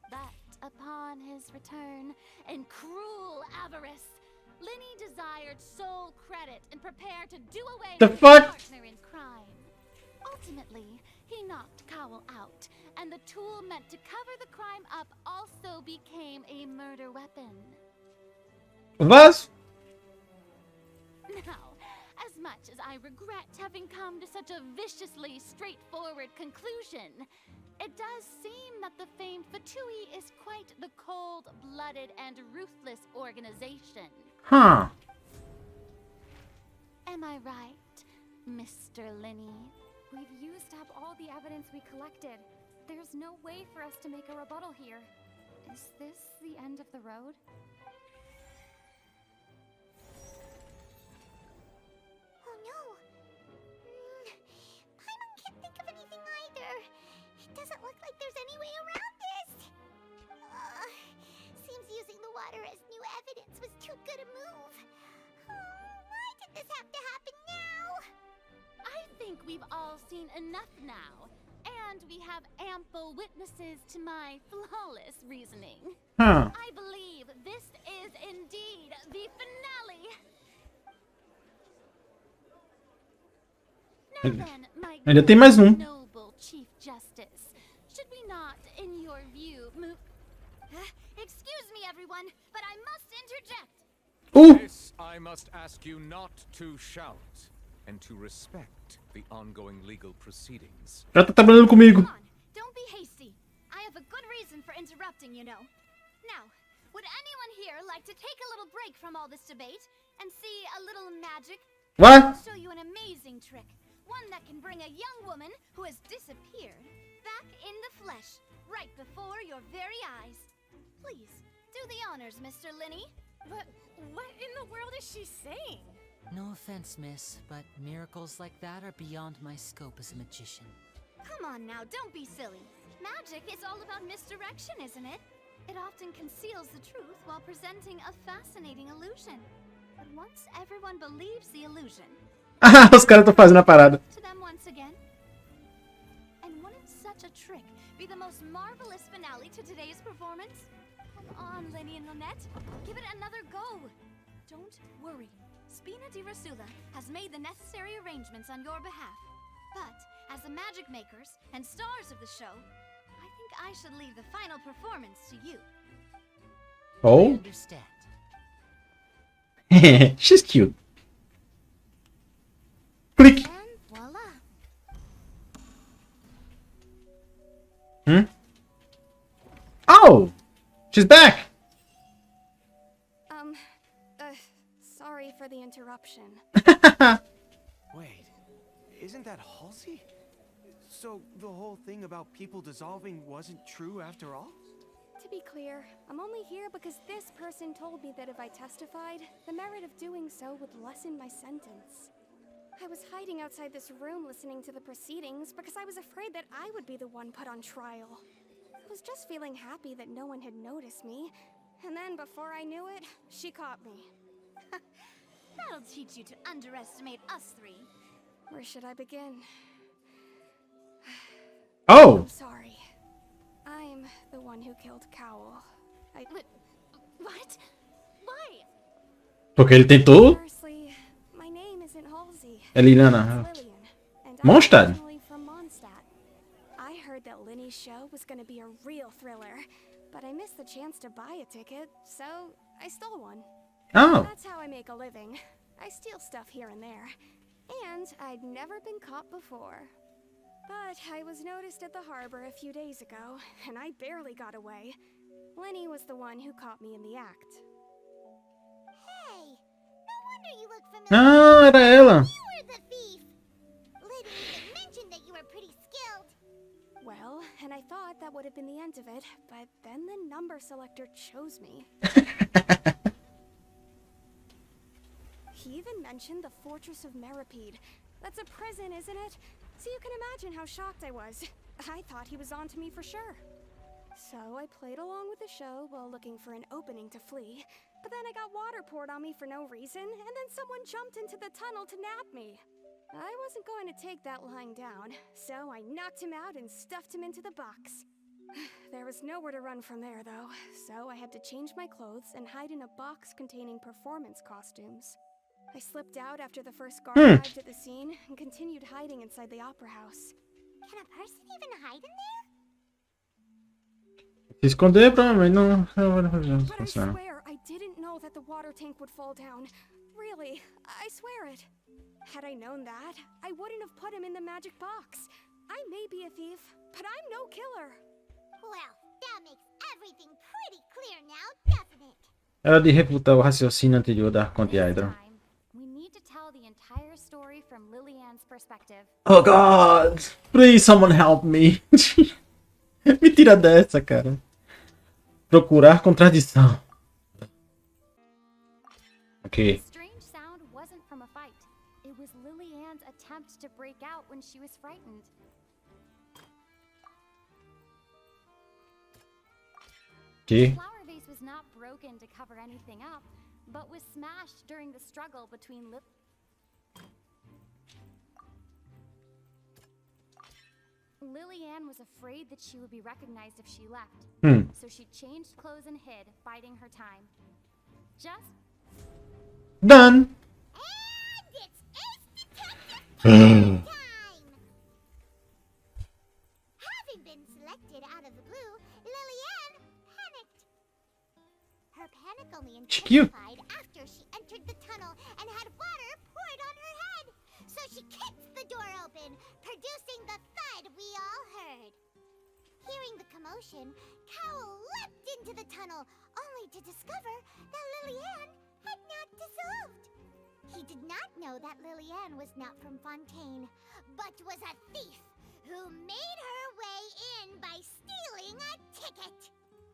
But upon his return, in cruel avarice, Linney desired sole credit and prepared to do away with his partner in crime. Ultimately, he knocked Cowell out, and the tool meant to cover the crime up also became a murder weapon. Vaz? Now, as much as I regret having come to such a viciously straightforward conclusion, it does seem that the famed Fatui is quite the cold-blooded and ruthless organization. Huh. Am I right, Mr. Linney? We've used up all the evidence we collected. There's no way for us to make a rebuttal here. Is this the end of the road? Oh no! Paimon can't think of anything either. It doesn't look like there's any way around this. Seems using the water as new evidence was too good a move. Why did this have to happen now? I think we've all seen enough now. And we have ample witnesses to my flawless reasoning. Huh. I believe this is indeed the finale. Now then, my Ainda tem mais noble Chief Justice, should we not, in your view, move... Excuse me, everyone, but I must interject. This I must ask you not to shout, and to respect the ongoing legal proceedings. Já tá trabalhando comigo. Come on, don't be hasty. I have a good reason for interrupting, you know. Now, would anyone here like to take a little break from all this debate and see a little magic? What? I'll show you an amazing trick. One that can bring a young woman who has disappeared back in the flesh, right before your very eyes. Please, do the honors, Mr. Linney. But what in the world is she saying? No offense, miss, but miracles like that are beyond my scope as a magician. Come on now, don't be silly. Magic is all about misdirection, isn't it? It often conceals the truth while presenting a fascinating illusion. But once everyone believes the illusion, Ah, os caras estão fazendo a parada. to them once again. And wouldn't such a trick be the most marvelous finale to today's performance? Come on, Lenny and Lynette, give it another go. Don't worry. Spina di Rasula has made the necessary arrangements on your behalf. But, as the magic makers and stars of the show, I think I should leave the final performance to you. I Oh. understand. She's cute. Click. And voila. Oh! She's back! Sorry for the interruption. Wait, isn't that Halsey? So the whole thing about people dissolving wasn't true after all? To be clear, I'm only here because this person told me that if I testified, the merit of doing so would lessen my sentence. I was hiding outside this room listening to the proceedings because I was afraid that I would be the one put on trial. I was just feeling happy that no one had noticed me, and then before I knew it, she caught me. That'll teach you to underestimate us three. Where should I begin? Oh! I'm sorry. I'm the one who killed Cowl. What? Why? Porque ele tentou. Firstly, my name isn't Halsey. É Liliana. It's Lillian, and Mondstadt. I'm originally from Mondstadt. I heard that Linny's show was going to be a real thriller, but I missed the chance to buy a ticket, so I stole one. Oh. That's how I make a living. I steal stuff here and there. And I'd never been caught before. But I was noticed at the harbor a few days ago, and I barely got away. Lenny was the one who caught me in the act. Hey, no wonder you look familiar. Ah, era ela. You were the thief. Lydia even mentioned that you were pretty skilled. Well, and I thought that would have been the end of it, but then the number selector chose me. He even mentioned the Fortress of Meripede. That's a prison, isn't it? So you can imagine how shocked I was. I thought he was onto me for sure. So I played along with the show while looking for an opening to flee. But then I got water poured on me for no reason, and then someone jumped into the tunnel to nab me. I wasn't going to take that lying down, so I knocked him out and stuffed him into the box. There was nowhere to run from there, though, so I had to change my clothes and hide in a box containing performance costumes. I slipped out after the first guard arrived at the scene and continued hiding inside the opera house. Can a person even hide in there? Se esconder, provavelmente não vai But I funcionar. swear I didn't know that the water tank would fall down. Really, I swear it. Had I known that, I wouldn't have put him in the magic box. I may be a thief, but I'm no killer. Well, that makes everything pretty clear now, doesn't it? Era de refutar o raciocínio anterior da Arconte Hydra. We need to tell the entire story from Lillian's perspective. Oh God! Please, someone help me. Me tira dessa, cara. Procurar contradição. Ok. The strange sound wasn't from a fight. It was Lillian's attempt to break out when she was frightened. Ok. The flower vase was not broken to cover anything up, but was smashed during the struggle between Lillian was afraid that she would be recognized if she left, so she changed clothes and hid, biding her time. Just Done. And it's Ace Detective time! Having been selected out of the blue, Lillian panicked. Her panic only intensified after she entered the tunnel and had water poured on her head. So she kicked the door open, producing the thud we all heard. Hearing the commotion, Cowell leapt into the tunnel, only to discover that Lillian had not dissolved. He did not know that Lillian was not from Fontaine, but was a thief who made her way in by stealing a ticket.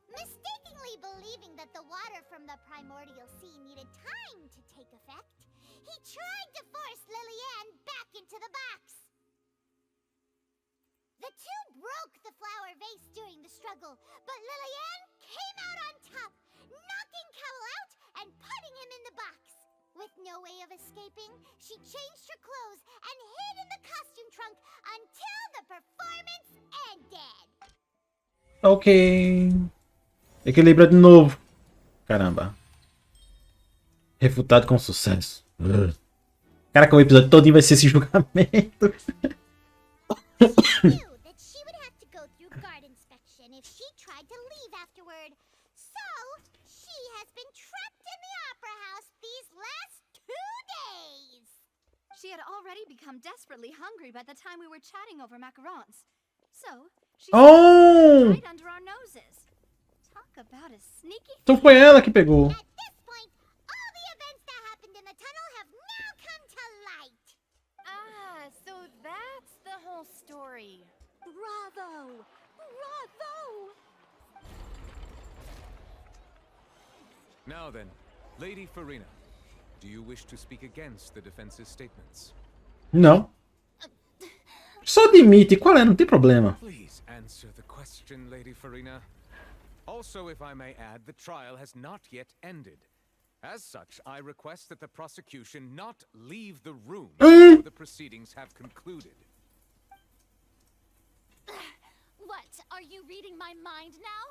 Mistakenly believing that the water from the primordial sea needed time to take effect, he tried to force Lillian back into the box. The two broke the flower vase during the struggle, but Lillian came out on top, knocking Cowell out and putting him in the box. With no way of escaping, she changed her clothes and hid in the costume trunk until the performance ended. Ok. Equilibra de novo. Caramba. Refutado com sucesso. Caraca, o episódio todo vai ser esse julgamento. Knew that she would have to go through guard inspection if she tried to leave afterward. So, she has been trapped in the opera house these last 2 days. She had already become desperately hungry by the time we were chatting over macarons. So, she right under our noses. Talk about a sneaky Então foi ela que pegou. At this point, all the events that happened in the tunnel have now come to light. Ah, so that's the whole story. Bravo! Bravo! Now then, Lady Farina, do you wish to speak against the defense's statements? Não. Só admite. Qual é? Não tem problema. Please answer the question, Lady Farina. Also, if I may add, the trial has not yet ended. As such, I request that the prosecution not leave the room before the proceedings have concluded. What? Are you reading my mind now?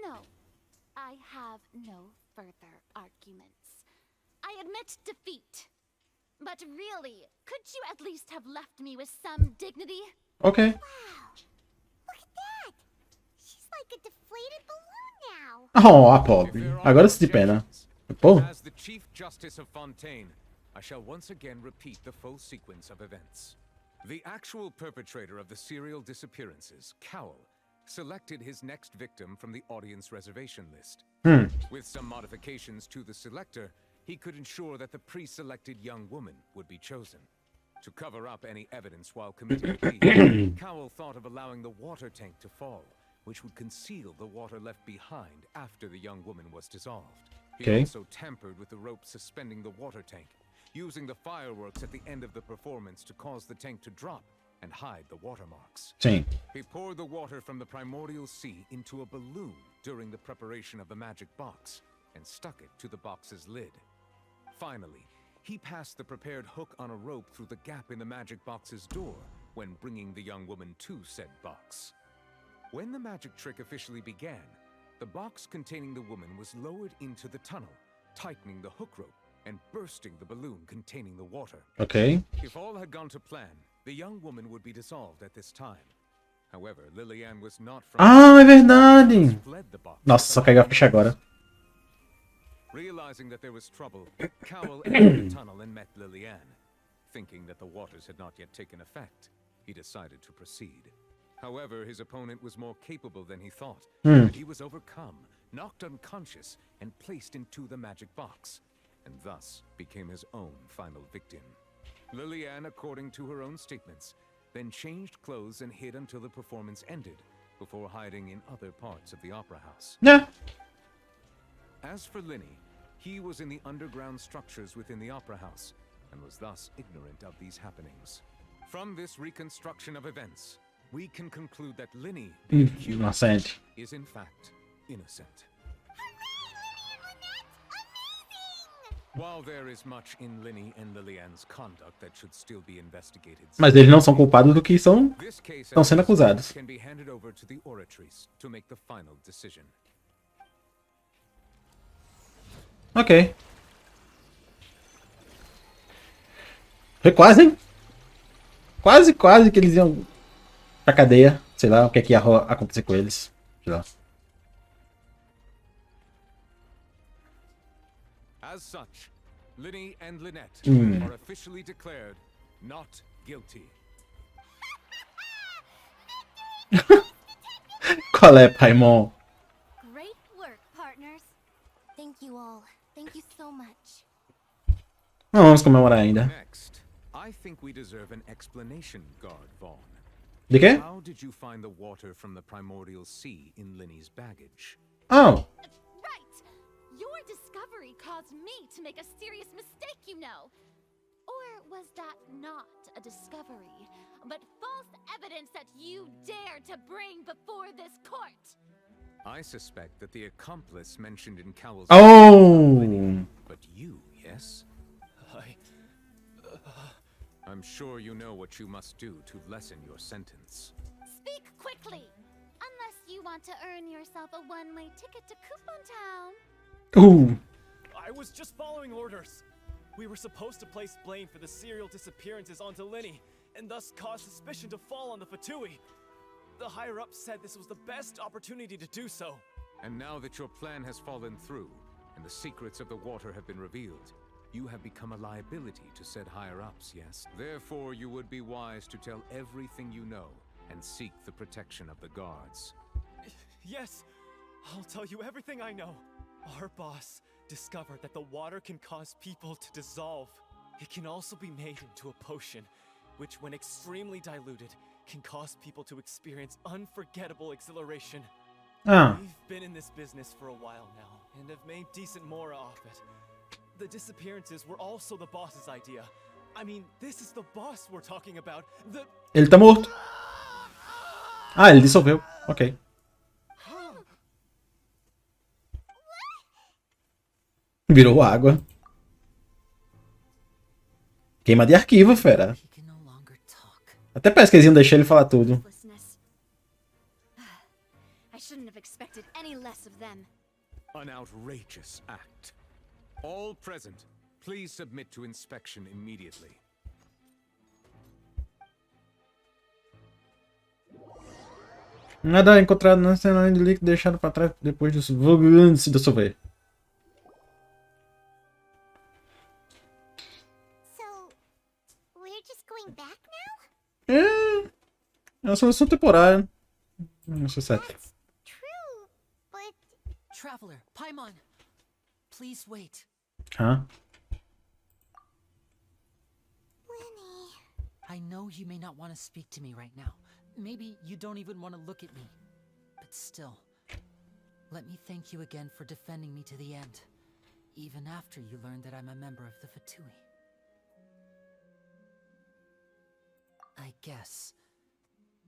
No. I have no further arguments. I admit defeat. But really, could you at least have left me with some dignity? Ok. Wow. Look at that. She's like a deflated balloon now. Oh, a pobre. Agora se de pena. Pô. As the Chief Justice of Fontaine, I shall once again repeat the full sequence of events. The actual perpetrator of the serial disappearances, Cowell, selected his next victim from the audience reservation list. With some modifications to the selector, he could ensure that the pre-selected young woman would be chosen. To cover up any evidence while committing the deed, Cowell thought of allowing the water tank to fall, which would conceal the water left behind after the young woman was dissolved. He also tampered with the rope suspending the water tank, using the fireworks at the end of the performance to cause the tank to drop and hide the watermarks. Sim. He poured the water from the primordial sea into a balloon during the preparation of the magic box and stuck it to the box's lid. Finally, he passed the prepared hook on a rope through the gap in the magic box's door when bringing the young woman to said box. When the magic trick officially began, the box containing the woman was lowered into the tunnel, tightening the hook rope and bursting the balloon containing the water. Ok. If all had gone to plan, the young woman would be dissolved at this time. However, Lillian was not from Ah, é verdade. Nossa, só caiu a ficha agora. Realizing that there was trouble, Cowell entered the tunnel and met Lillian. Thinking that the waters had not yet taken effect, he decided to proceed. However, his opponent was more capable than he thought, and he was overcome, knocked unconscious, and placed into the magic box. and thus became his own final victim. Lillian, according to her own statements, then changed clothes and hid until the performance ended, before hiding in other parts of the opera house. Yeah. As for Linny, he was in the underground structures within the opera house, and was thus ignorant of these happenings. From this reconstruction of events, we can conclude that Linny, the accused, Inocente. is in fact innocent. While there is much in Linny and Lillian's conduct that should still be investigated, Mas eles não são culpados do que estão sendo acusados. can be handed over to the oratories to make the final decision. Ok. Foi quase, hein? Quase que eles iam pra cadeia. Sei lá o que ia acontecer com eles. Sei lá. As such, Linny and Lynette are officially declared not guilty. Qual é, Paimon? Great work, partners. Thank you all. Thank you so much. Não vamos comemorar ainda. Next, I think we deserve an explanation, Guard Vaughn. De quê? How did you find the water from the primordial sea in Linny's baggage? Oh. Right! Your discovery caused me to make a serious mistake, you know. Or was that not a discovery, but false evidence that you dare to bring before this court? I suspect that the accomplice mentioned in Cowell's... Oh! But you, yes? I'm sure you know what you must do to lessen your sentence. Speak quickly! Unless you want to earn yourself a one-way ticket to Coupon Town. Ooh. I was just following orders. We were supposed to place blame for the serial disappearances onto Linny, and thus cause suspicion to fall on the Fatui. The higher-ups said this was the best opportunity to do so. And now that your plan has fallen through, and the secrets of the water have been revealed, you have become a liability to said higher-ups, yes? Therefore, you would be wise to tell everything you know, and seek the protection of the guards. Yes, I'll tell you everything I know. Our boss discovered that the water can cause people to dissolve. It can also be made into a potion, which when extremely diluted, can cause people to experience unforgettable exhilaration. We've been in this business for a while now, and have made decent mora off it. The disappearances were also the boss's idea. I mean, this is the boss we're talking about. Ele tá morto. Ah, ele dissolveu. Ok. Virou água. Queima de arquivo, fera. Até parece que eles iam deixar ele falar tudo. I shouldn't have expected any less of them. An outrageous act. All present, please submit to inspection immediately. Nada encontrado na cena de líquido deixado para trás depois do antes de dissolver. So, we're just going back now? É uma solução temporária. Não sei se é. True, but... Traveler, Paimon, please wait. Huh? Linny... I know you may not want to speak to me right now. Maybe you don't even want to look at me. But still, let me thank you again for defending me to the end, even after you learned that I'm a member of the Fatui. I guess.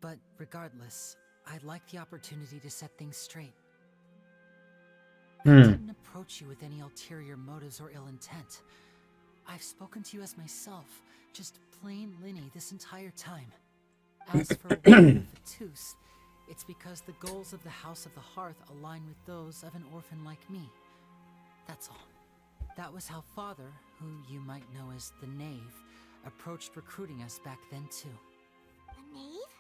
But regardless, I'd like the opportunity to set things straight. I didn't approach you with any ulterior motives or ill intent. I've spoken to you as myself, just plain Linny this entire time. As for the Fatus, it's because the goals of the House of the Hearth align with those of an orphan like me. That's all. That was how Father, who you might know as the Knave, approached recruiting us back then too. The Knave?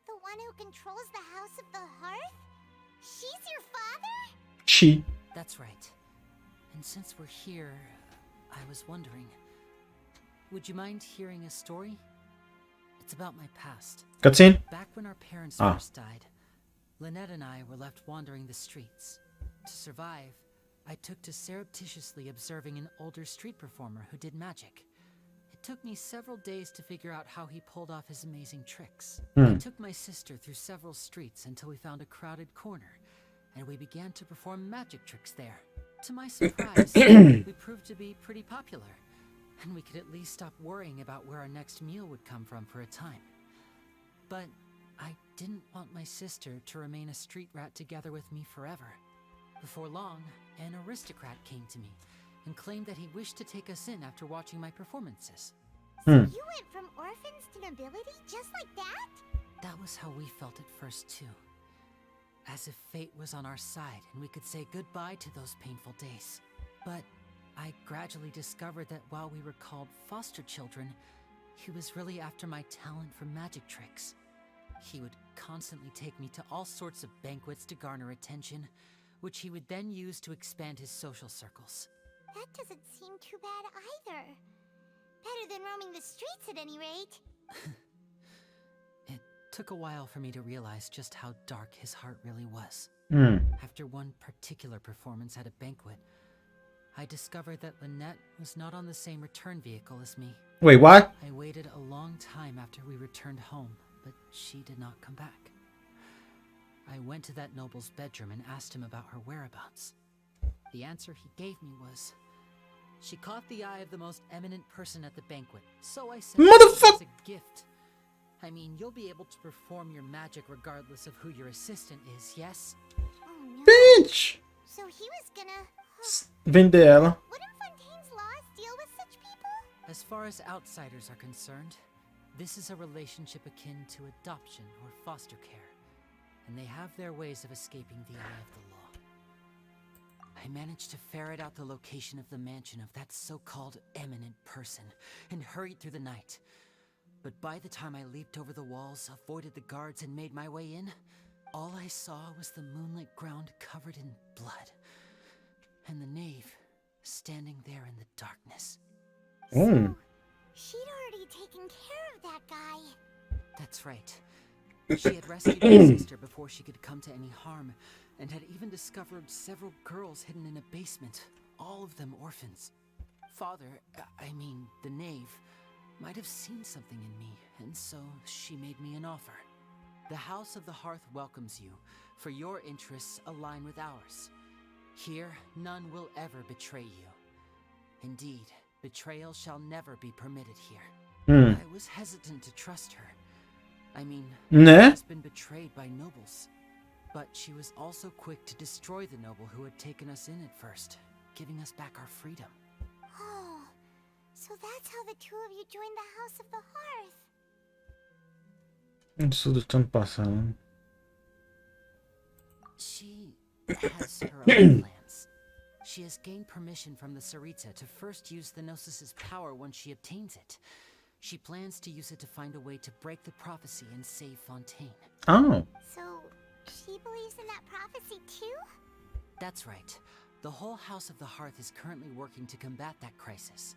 The one who controls the House of the Hearth? She's your father? She. That's right. And since we're here, I was wondering, would you mind hearing a story? It's about my past. Cutscene? Back when our parents first died, Lynette and I were left wandering the streets. To survive, I took to surreptitiously observing an older street performer who did magic. It took me several days to figure out how he pulled off his amazing tricks. I took my sister through several streets until we found a crowded corner, and we began to perform magic tricks there. To my surprise, we proved to be pretty popular, and we could at least stop worrying about where our next meal would come from for a time. But I didn't want my sister to remain a street rat together with me forever. Before long, an aristocrat came to me and claimed that he wished to take us in after watching my performances. So you went from orphans to nobility just like that? That was how we felt at first too. As if fate was on our side and we could say goodbye to those painful days. But I gradually discovered that while we were called foster children, he was really after my talent for magic tricks. He would constantly take me to all sorts of banquets to garner attention, which he would then use to expand his social circles. That doesn't seem too bad either. Better than roaming the streets at any rate. It took a while for me to realize just how dark his heart really was. After one particular performance at a banquet, I discovered that Lynette was not on the same return vehicle as me. Wait, what? I waited a long time after we returned home, but she did not come back. I went to that noble's bedroom and asked him about her whereabouts. The answer he gave me was, she caught the eye of the most eminent person at the banquet, so I sent it as a gift. I mean, you'll be able to perform your magic regardless of who your assistant is, yes? Oh no. Bitch! So he was gonna... Vender ela. Wouldn't Fontaine's laws deal with such people? As far as outsiders are concerned, this is a relationship akin to adoption or foster care, and they have their ways of escaping the eye of the law. I managed to ferret out the location of the mansion of that so-called eminent person and hurried through the night. But by the time I leaped over the walls, avoided the guards, and made my way in, all I saw was the moonlit ground covered in blood, and the knave standing there in the darkness. So, she'd already taken care of that guy. That's right. She had rescued my sister before she could come to any harm, and had even discovered several girls hidden in a basement, all of them orphans. Father, the knave, might have seen something in me, and so she made me an offer. The House of the Hearth welcomes you, for your interests align with ours. Here, none will ever betray you. Indeed, betrayal shall never be permitted here. I was hesitant to trust her. She has been betrayed by nobles. But she was also quick to destroy the noble who had taken us in at first, giving us back our freedom. Oh, so that's how the two of you joined the House of the Hearth. Isso tudo estão passando. She has her own plans. She has gained permission from the Sarita to first use the Gnosis' power once she obtains it. She plans to use it to find a way to break the prophecy and save Fontaine. Oh. So, she believes in that prophecy too? That's right. The whole House of the Hearth is currently working to combat that crisis.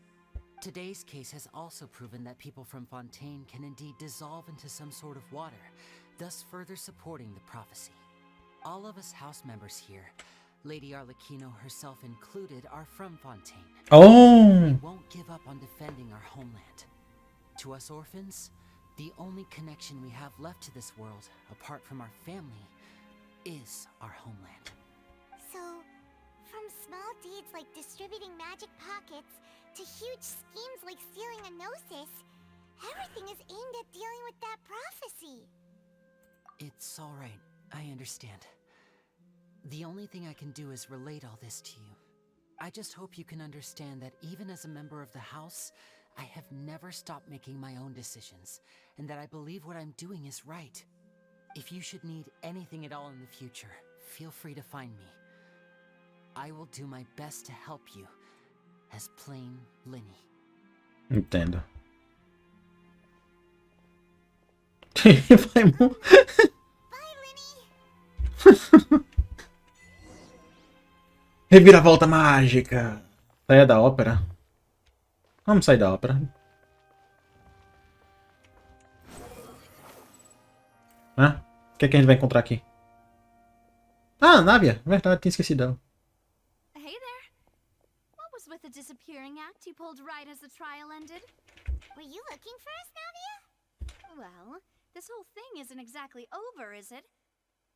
Today's case has also proven that people from Fontaine can indeed dissolve into some sort of water, thus further supporting the prophecy. All of us house members here, Lady Arlecchino herself included, are from Fontaine. Oh! We won't give up on defending our homeland. To us orphans, the only connection we have left to this world, apart from our family, is our homeland. So, from small deeds like distributing magic pockets to huge schemes like stealing a Gnosis, everything is aimed at dealing with that prophecy. It's all right. I understand. The only thing I can do is relate all this to you. I just hope you can understand that even as a member of the House, I have never stopped making my own decisions, and that I believe what I'm doing is right. If you should need anything at all in the future, feel free to find me. I will do my best to help you, as plain Linny. Entendo. Reviravolta mágica. Saia da ópera. Vamos sair da ópera. Ah, o que é que a gente vai encontrar aqui? Ah, Návia. Verdade, tinha esquecido dela. Hey with the disappearing act you pulled right as the trial ended? Were you looking for us, Navia? Well, this whole thing isn't exactly over, is it?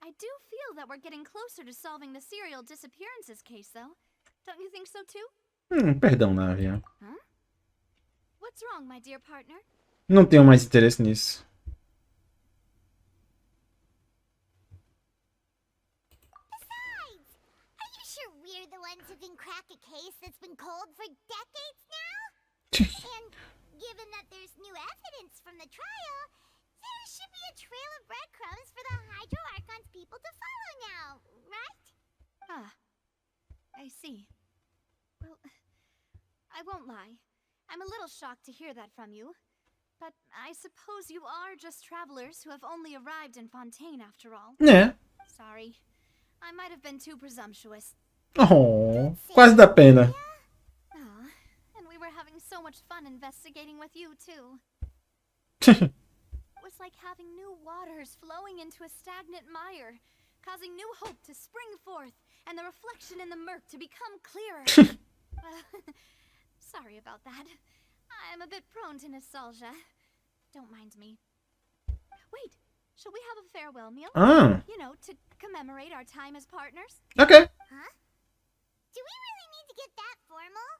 I do feel that we're getting closer to solving the serial disappearances case, though. Don't you think so too? Perdão, Navia. Huh? What's wrong, my dear partner? Não tenho mais interesse nisso. Besides, are you sure we're the ones who can crack a case that's been cold for decades now? And given that there's new evidence from the trial, there should be a trail of breadcrumbs for the Hydro Archons people to follow now, right? Ah, I see. Well, I won't lie. I'm a little shocked to hear that from you. But I suppose you are just travelers who have only arrived in Fontaine after all. É. Sorry. I might have been too presumptuous. Oh, quase dá pena. Ah, and we were having so much fun investigating with you, too. It was like having new waters flowing into a stagnant mire, causing new hope to spring forth, and the reflection in the murk to become clearer. Sorry about that. I'm a bit prone to nostalgia. Don't mind me. Wait, shall we have a farewell meal? Ah. You know, to commemorate our time as partners? Okay. Huh? Do we really need to get that formal?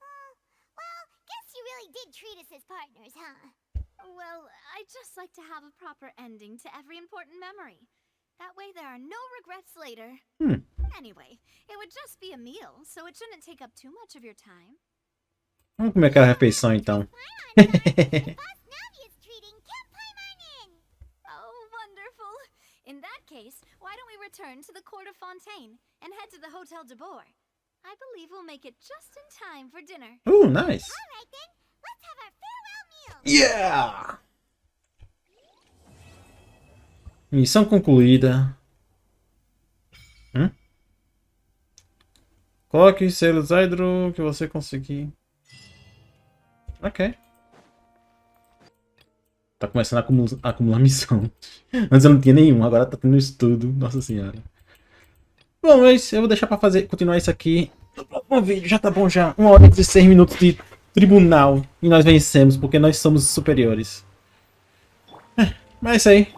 Well, guess you really did treat us as partners, huh? Well, I'd just like to have a proper ending to every important memory. That way there are no regrets later. Anyway, it would just be a meal, so it shouldn't take up too much of your time. Vamos comer aquela refeição então. Oh, wonderful. In that case, why don't we return to the court of Fontaine and head to the Hotel de Boer? I believe we'll make it just in time for dinner. Ooh, nice. All right then, let's have our farewell meal. Yeah! Missão concluída. Coloque os selos Hydro que você conseguir. Ok. Tá começando a acumular missão. Antes eu não tinha nenhum, agora tá tendo isso tudo. Nossa senhora. Bom, mas eu vou deixar pra continuar isso aqui no próximo vídeo. Já tá bom já. 1 hora e 16 minutos de tribunal. E nós vencemos, porque nós somos superiores. Mas é isso aí.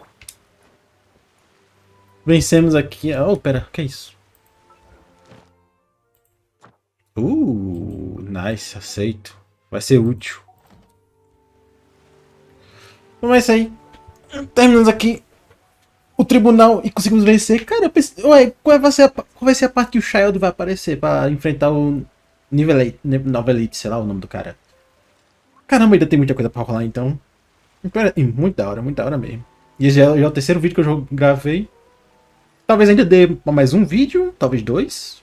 Vencemos aqui. Oh, pera, que é isso? Nice, aceito. Vai ser útil. Bom, é isso aí. Terminamos aqui o tribunal e conseguimos vencer. Cara, eu pensei, ué, qual vai ser a parte que o Child vai aparecer para enfrentar o Novelite, sei lá o nome do cara. Caramba, ainda tem muita coisa para rolar então. Muito da hora mesmo. E esse já é o terceiro vídeo que eu gravei. Talvez ainda dê mais um vídeo, talvez 2.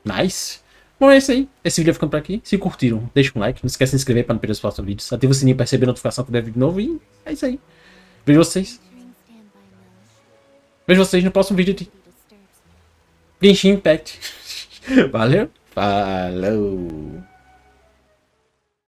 Nice. Bom, é isso aí. Esse vídeo vai ficando por aqui. Se curtiram, deixa um like. Não esquece de se inscrever para não perder os próximos vídeos. Ativa o sininho para receber notificação quando der vídeo novo. E é isso aí. Vejo vocês. Vejo vocês no próximo vídeo de Genshin Impact. Valeu. Falou.